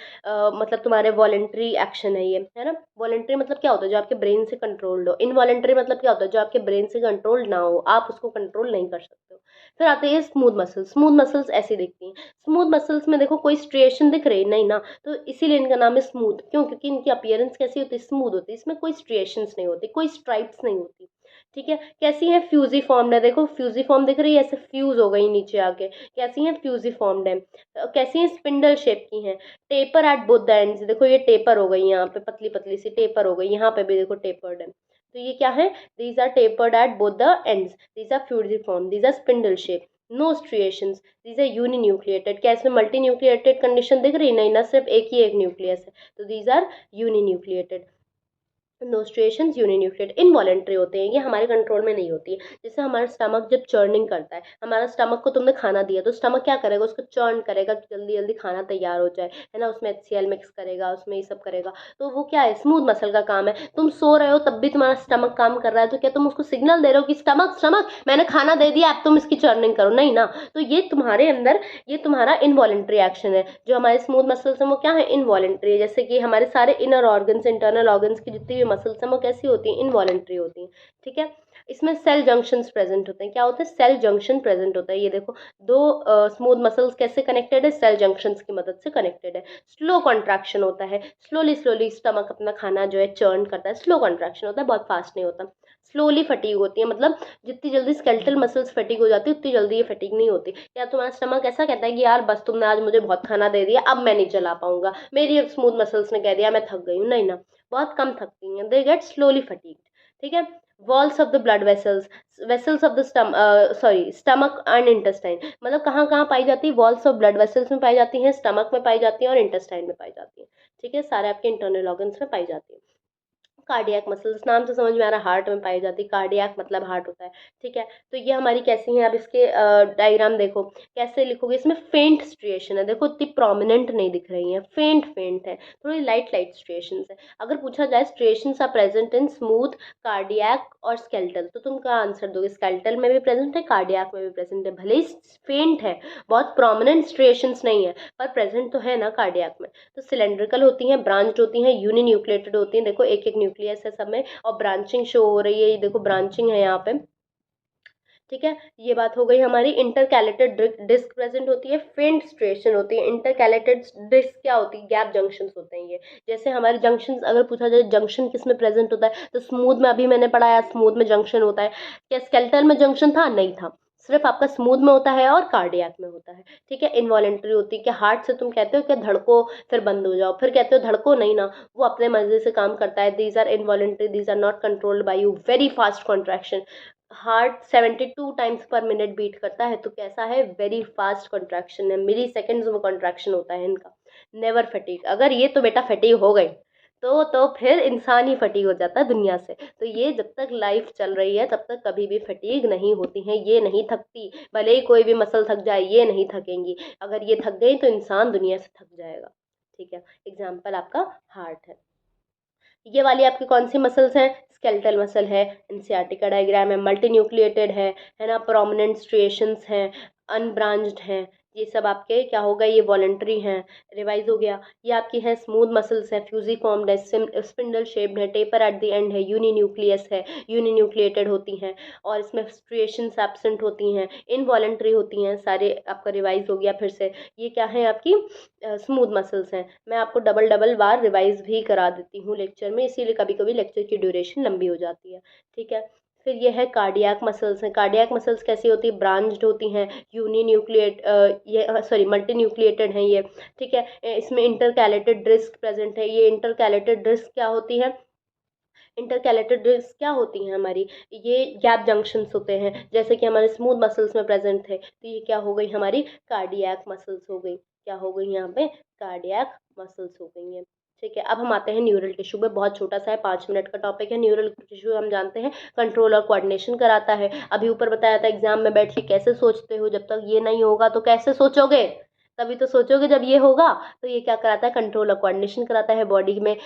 मतलब तुम्हारे वॉलेंट्री एक्शन है ये, है ना। वॉलेंट्री मतलब क्या होता है? जो आपके ब्रेन से कंट्रोल्ड हो। इनवॉलेंट्री मतलब क्या होता है? जो आपके ब्रेन से कंट्रोल ना हो, आप उसको कंट्रोल नहीं कर सकते हो। फिर आते हैं स्मूथ मसल्स। स्मूथ मसल्स ऐसी दिखती हैं। स्मूथ मसल्स में देखो कोई स्ट्रिएशन दिख रही नहीं ना, तो इसीलिए इनका नाम है स्मूथ। क्यों? क्योंकि इनकी अपीयरेंस कैसी होती है? स्मूथ होती है। इसमें कोई स्ट्रिएशंस नहीं होती, कोई स्ट्राइप्स नहीं होती। ठीक है, कैसी है? फ्यूजी फॉर्म्ड है। देखो फ्यूजी फॉर्म दिख रही है, ऐसे फ्यूज हो गई नीचे आके। कैसी है? फ्यूजी फॉर्म्ड है। कैसी है? स्पिंडल शेप की है। Taper eight both the ends, देखो ये टेपर हो गई, यहाँ पे पतली पतली सी टेपर हो गई, यहाँ पे भी देखो टेपर्ड है। तो ये क्या है? These are tapered at both the ends, these are fusiform, these are spindle shape, no striations, these are uninucleated. क्या इसमें मल्टी न्यूक्लिएटेड कंडीशन दिख रही? नहीं ना, सिर्फ एक ही एक न्यूक्लियस है। तो these are uninucleated. No striations uninucleated. Involuntary होते हैं, ये हमारे कंट्रोल में नहीं होती है। जैसे हमारा स्टमक जब चर्निंग करता है, हमारा स्टमक को तुमने खाना दिया तो स्टमक क्या करेगा? उसको चर्न करेगा कि जल्दी जल्दी खाना तैयार हो जाए, है ना। उसमें HCl मिक्स करेगा, उसमें ये सब करेगा। तो वो क्या है? स्मूथ मसल का काम है। तुम सो रहे हो तब भी तुम्हारा स्टमक काम कर रहा है, तो क्या तुम उसको सिग्नल दे रहे हो कि स्टमक स्टमक मैंने खाना दे दिया, अब तुम इसकी चर्निंग करो? नहीं ना। तो ये तुम्हारे अंदर, ये तुम्हारा इनवॉलेंट्री एक्शन है। जो हमारे स्मूथ मसल्स हैं वो क्या है? इनवॉलेंट्री है। जैसे कि हमारे सारे इनर ऑर्गन्स, इंटरनल ऑर्गन्स की जितनी भी मसल्स हैं वो कैसी होती हैं? इनवॉलेंट्री होती हैं। ठीक है, इसमें सेल जंक्शंस प्रेजेंट होते हैं। क्या होते हैं? सेल जंक्शन प्रेजेंट होता है। ये देखो दो स्मूथ मसल्स कैसे कनेक्टेड है? सेल जंक्शंस की मदद से कनेक्टेड है। स्लो कॉन्ट्रैक्शन होता है, स्लोली स्लोली स्टमक अपना खाना जो है चर्न करता है। स्लो कॉन्ट्रैक्शन होता है, बहुत फास्ट नहीं होता। स्लोली फटीग होती है, मतलब जितनी जल्दी स्केलेटल मसल्स फटीग हो जाती है उतनी जल्दी ये फटीग नहीं होती। या तुम्हारा स्टमक ऐसा कहता है कि यार बस तुमने आज मुझे बहुत खाना दे दिया, अब मैं नहीं चला पाऊंगा, मेरी अब स्मूथ मसल्स ने कह दिया मैं थक गई हूँ। नहीं ना, बहुत कम थकती हैं, दे गेट स्लोली फटीग्ड। ठीक है, walls of the blood vessels, vessels of the stomach and intestine, मतलब कहाँ कहाँ पाई जाती है? वॉल्स ऑफ ब्लड वेसल्स में पाई जाती हैं, स्टमक में पाई जाती हैं और इंटेस्टाइन में पाई जाती हैं। ठीक है, सारे आपके इंटरनल ऑर्गन्स में पाई जाती है। कार्डियक मसल्स, नाम से समझ में आ रहा है हार्ट में पाई जाती है। कार्डियक मतलब हार्ट होता है। ठीक है, तो ये हमारी कैसी है? अब इसके डायग्राम देखो, कैसे लिखोगे? इसमें फेंट स्ट्रिएशन है, देखो इतनी प्रोमिनेंट नहीं दिख रही है, फेंट फेंट है, थोड़ी लाइट लाइट स्ट्रिएशंस है। अगर पूछा जाए striations are present in smooth, cardiac और स्केलेटल, तो तुम क्या आंसर दोगे? स्केलेटल में भी प्रेजेंट है, कार्डियक में भी प्रेजेंट है। भले ही फेंट है, बहुत प्रोमिनेंट स्ट्रिएशंस नहीं है, पर प्रेजेंट तो है ना कार्डियक में। तो सिलेंड्रिकल होती हैं, ब्रांच्ड होती हैं, यूनिन्यूक्लिएटेड होती हैं। देखो एक एक न्यूक्लियस है सब में, और ब्रांचिंग शो हो रही है, ये देखो ब्रांचिंग है यहाँ पे। ठीक है, ये बात हो गई हमारी। इंटरकैलेटेड डिस्क प्रेजेंट होती है, फेंट स्ट्रिएशन होती है। इंटरकैलेटेड डिस्क क्या होती है? गैप जंक्शंस होते हैं ये। जैसे हमारे जंक्शंस, अगर पूछा जाए जंक्शन किस में प्रेजेंट होता है, तो स्मूथ में, अभी मैंने पढ़ाया स्मूथ में जंक्शन होता है। क्या स्केलेटल में जंक्शन था? नहीं था, सिर्फ आपका स्मूथ में होता है और कार्डियक में होता है। ठीक है, इनवॉलेंट्री होती है कि हार्ट से तुम कहते हो कि धड़को, फिर बंद हो जाओ, फिर कहते हो धड़को नहीं ना, वो अपने मर्जी से काम करता है। These are involuntary, these are not controlled by you. Very fast contraction, heart 72 times per minute beat करता है, तो कैसा है? वेरी फास्ट कॉन्ट्रैक्शन है, मिली सेकेंड्स में कॉन्ट्रैक्शन होता है इनका। नेवर फटीग, अगर ये तो बेटा फटीग हो गई तो फिर इंसान ही फटीग हो जाता है दुनिया से। तो ये जब तक लाइफ चल रही है तब तक कभी भी फटीग नहीं होती है, ये नहीं थकती। भले ही कोई भी मसल थक जाए, ये नहीं थकेंगी। अगर ये थक गई तो इंसान दुनिया से थक जाएगा। ठीक है, एग्जाम्पल आपका हार्ट है। ये वाली आपकी कौन सी मसल्स हैं? स्केलेटल मसल है, एनसीआरटी का डायग्राम है, मल्टी न्यूक्लिएटेड है ना, प्रोमिनेंट स्ट्रिएशंस हैं, अनब्रांच्ड हैं। ये सब आपके क्या होगा? ये वॉलेंट्री हैं। रिवाइज हो गया। ये आपकी है स्मूथ मसल्स है, फ्यूजिफॉर्म्ड है, स्पिंडल शेप्ड है, टेपर एट द एंड है, यूनिन्यूक्लियस है, यूनिन्यूक्लिएटेड होती हैं, और इसमें स्ट्रिएशंस एब्सेंट होती हैं, इनवॉलेंट्री होती हैं। सारे आपका रिवाइज हो गया फिर से। ये क्या है? आपकी स्मूथ मसल्स हैं। मैं आपको डबल डबल बार रिवाइज भी करा देती हूँ लेक्चर में, इसीलिए कभी कभी लेक्चर की ड्यूरेशन लंबी हो जाती है। ठीक है, फिर ये है कार्डियक मसल्स हैं। कार्डियक मसल्स कैसी होती है, ब्रांच्ड होती हैं, यूनिन्यूक्लिएट ये सॉरी मल्टी न्यूक्लिएटेड हैं ये, ठीक है। इसमें इंटरकैलेटेड डिस्क प्रेजेंट है। ये इंटरकैलेटेड डिस्क क्या होती है, इंटरकैलेटेड डिस्क क्या होती हैं हमारी, ये गैप जंक्शंस होते हैं, जैसे कि हमारे स्मूथ मसल्स में प्रेजेंट थे। तो ये क्या हो गई, हमारी कार्डियक मसल्स हो गई। क्या हो गई यहाँ पे, कार्डियक मसल्स हो गई हैं, ठीक है। अब हम आते हैं न्यूरल टिश्यू पे, बहुत छोटा सा है, 5 मिनट का टॉपिक है। न्यूरल टिश्यू हम जानते हैं कंट्रोल और कोऑर्डिनेशन कराता है। अभी ऊपर बताया था एग्जाम में बैठ के कैसे सोचते हो, जब तक ये नहीं होगा तो कैसे सोचोगे, तभी तो सोचोगे जब ये होगा। तो ये क्या कराता है, कंट्रोल और कोऑर्डिनेशन कराता है बॉडी में,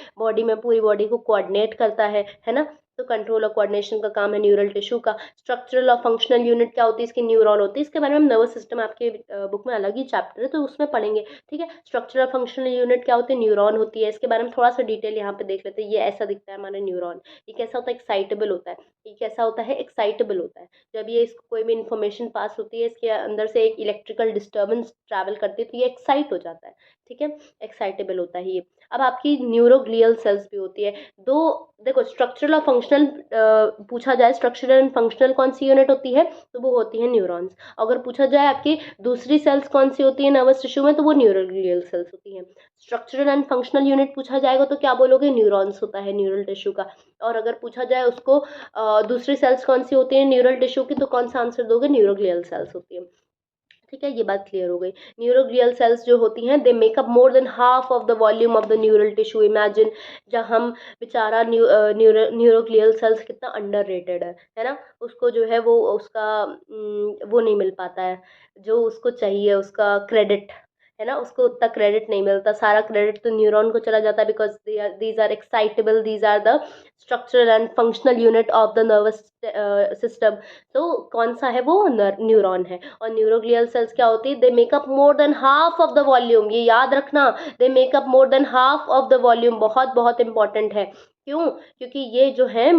पूरी बॉडी को कोऑर्डिनेट करता है ना। तो कंट्रोल और कोऑर्डिनेशन का काम है न्यूरल टिश्यू का। स्ट्रक्चरल और फंक्शनल यूनिट क्या होती है इसकी, न्यूरॉन होती है। इसके बारे में हम नर्वस सिस्टम आपके बुक में अलग ही चैप्टर है तो उसमें पढ़ेंगे, ठीक है। स्ट्रक्चरल और फंक्शनल यूनिट क्या होती है, न्यूरॉन होती है। इसके बारे में थोड़ा सा डिटेल यहाँ पे देख लेते हैं। ये ऐसा दिखता है हमारा न्यूरॉन, ये कैसा होता है, एक्साइटेबल होता है। ये कैसा होता है, एक्साइटेबल होता है। जब ये इसको कोई भी इन्फॉर्मेशन पास होती है, इसके अंदर से एक इलेक्ट्रिकल डिस्टर्बेंस ट्रैवल करती है तो ये एक्साइट हो जाता है, ठीक है, एक्साइटेबल होता है ये। अब आपकी न्यूरोग्लियल सेल्स भी होती है दो। देखो स्ट्रक्चरल और फंक्शनल पूछा जाए, स्ट्रक्चरल एंड फंक्शनल कौन सी यूनिट होती है, तो वो होती है न्यूरॉन्स। अगर पूछा जाए आपकी दूसरी सेल्स कौन सी होती है नर्वस टिश्यू में, तो वो न्यूरोग्लियल सेल्स होती हैं। स्ट्रक्चरल एंड फंक्शनल यूनिट पूछा जाएगा तो क्या बोलोगे, न्यूरॉन्स होता है न्यूरल टिश्यू का। और अगर पूछा जाए उसको दूसरी सेल्स कौन सी होती है न्यूरल टिश्यू की, तो कौन सा आंसर दोगे, न्यूरोग्लियल सेल्स होती है, ठीक है। ये बात क्लियर हो गई। न्यूरोग्लियल सेल्स जो होती हैं they make up more than half of the volume of the neural tissue. Imagine जब हम बेचारा न्यूरोग्लियल सेल्स कितना अंडररेटेड है ना। उसको जो है वो उसका वो नहीं मिल पाता है जो उसको चाहिए, उसका क्रेडिट है ना, उसको उतना क्रेडिट नहीं मिलता। सारा क्रेडिट तो न्यूरॉन को चला जाता है, because these are excitable, these are the structural and functional unit of the nervous system. तो कौन सा है वो, न्यूरॉन है। और न्यूरोग्लियल सेल्स क्या होती है, they make up more than half of the volume, ये याद रखना, they make up more than half of the volume, बहुत बहुत इंपॉर्टेंट है। क्यों, क्योंकि ये जो है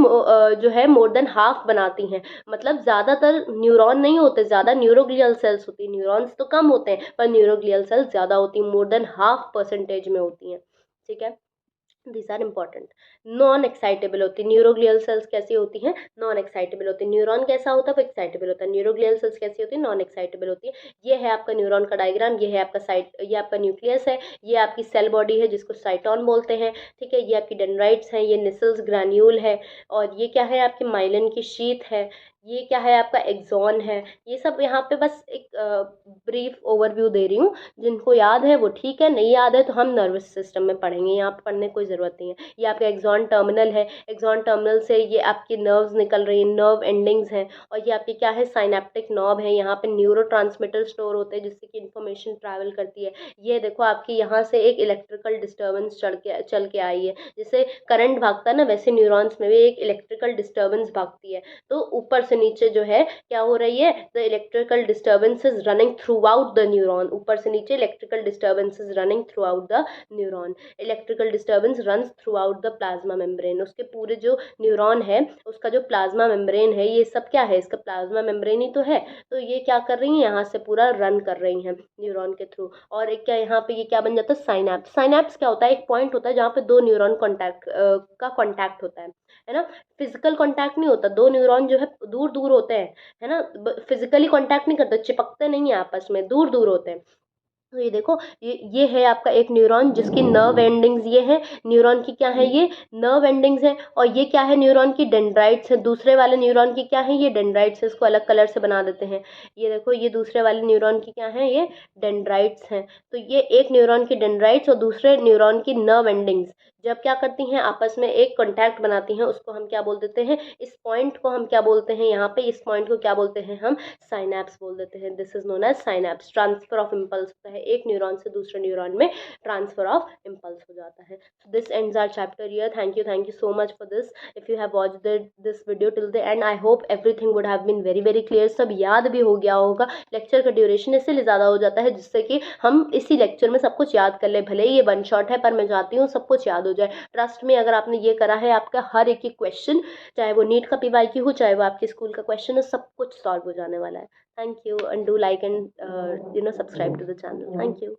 मोर देन हाफ बनाती हैं। मतलब ज़्यादातर न्यूरॉन नहीं होते, ज़्यादा न्यूरोग्लियल सेल्स होती हैं। न्यूरॉन्स तो कम होते हैं पर न्यूरोग्लियल सेल्स ज़्यादा होती हैं, मोर देन हाफ परसेंटेज में होती हैं, ठीक है। These are important. Non excitable होती है न्यूरोग्लियल सेल्स, कैसी होती हैं, नॉन एक्साइटेबल होती है। न्यूरॉन कैसा होता है, वो एक्साइटेबल होता है। न्यूरोग्लियल सेल्स कैसी होती है, नॉन एक्साइटेबल होती है। ये है आपका न्यूरॉन का डायग्राम, ये है आपका ये आपका न्यूक्लियस है, ये आपकी सेल बॉडी है जिसको साइटोन बोलते हैं, ठीक है। ये आपकी डेंड्राइट्स हैं, ये निसल्स ग्रैन्यूल है, और ये क्या है आपकी माइलिन की शीथ है, ये क्या है आपका एक्सॉन है। ये सब यहाँ पे बस एक ब्रीफ ओवरव्यू दे रही हूँ, जिनको याद है वो ठीक है, नहीं याद है तो हम नर्वस सिस्टम में पढ़ेंगे, यहाँ पे पढ़ने की कोई ज़रूरत नहीं है। ये आपका एक्सॉन टर्मिनल है, एक्सॉन टर्मिनल से ये आपकी नर्व्स निकल रही हैं, नर्व एंडिंग्स हैं। और ये आपकी क्या है, साइनेप्टिक नॉब है, यहाँ पे न्यूरोट्रांसमीटर स्टोर होते हैं जिससे कि इन्फॉर्मेशन ट्रैवल करती है। ये देखो आपकी यहाँ से एक इलेक्ट्रिकल डिस्टर्बेंस चल के आई है, जिससे करंट भागता है ना, वैसे न्यूरॉन्स में भी एक इलेक्ट्रिकल डिस्टर्बेंस भागती है। तो ऊपर से नीचे जो है क्या हो रही है, the electrical disturbances running through out the neuron. ऊपर से नीचे electrical disturbances running through out the neuron. Electrical disturbance runs through out the plasma membrane. उसके पूरे जो न्यूरॉन है उसका जो प्लाज्मा मेम्ब्रेन है, ये सब क्या है, इसका प्लाज्मा मेम्ब्रेन ही तो है। तो ये क्या कर रही हैं, यहाँ से पूरा रन कर रही हैं न्यूरॉन के थ्रू। और एक क्या यहाँ पे ये क्या बन जाता है, साइनैप्स। साइनैप्स क्या होता है, एक पॉइंट होता है जहाँ पे दो न्यूरॉन का कॉन्टैक्ट होता है ना। फिजिकल कांटेक्ट नहीं होता, दो न्यूरॉन जो है दूर दूर होते हैं, है ना, फिजिकली कांटेक्ट नहीं करते, चिपकते नहीं है आपस में, दूर दूर होते हैं। तो ये देखो ये है आपका एक न्यूरॉन जिसकी नर्व एंडिंग्स ये है, न्यूरॉन की क्या है, ये नर्व एंडिंग्स है। और ये क्या है, न्यूरॉन की डेंड्राइट्स है। दूसरे वाले न्यूरॉन की क्या है, ये डेंड्राइट्स है, इसको अलग कलर से बना देते हैं। ये देखो ये दूसरे वाले न्यूरॉन की क्या है, ये डेंड्राइट्स हैं। तो ये एक न्यूरॉन की डेंड्राइट्स और दूसरे न्यूरॉन की नर्व एंडिंग्स जब क्या करती हैं, आपस में एक कॉन्टैक्ट बनाती हैं, उसको हम क्या बोल देते हैं, इस पॉइंट को हम क्या बोलते हैं, यहाँ पे इस पॉइंट को क्या बोलते हैं, हम साइनैप्स बोल देते हैं। This is known as synapse. Transfer of impulse होता है, एक न्यूरॉन से दूसरे न्यूरॉन में ट्रांसफर ऑफ इम्पल्स हो जाता है। So this ends our chapter here. Thank you so much for this. If you have watched this video till the end, I hope everything would have been very very clear. सब याद भी हो गया होगा। Lecture का duration इसलिए ज़्यादा हो जाता है जिससे कि हम इसी लेक्चर में सब कुछ याद कर ले। भले ही ये वन शॉट है पर मैं चाहती हूँ सब कुछ याद हो जाए। ट्रस्ट में अगर आपने ये करा है, आपका हर एक क्वेश्चन, चाहे वो नीट का PYQ हो, चाहे वो आपके स्कूल का क्वेश्चन हो, सब कुछ सॉल्व हो जाने वाला है। Thank you and do like and subscribe to the channel. Thank you.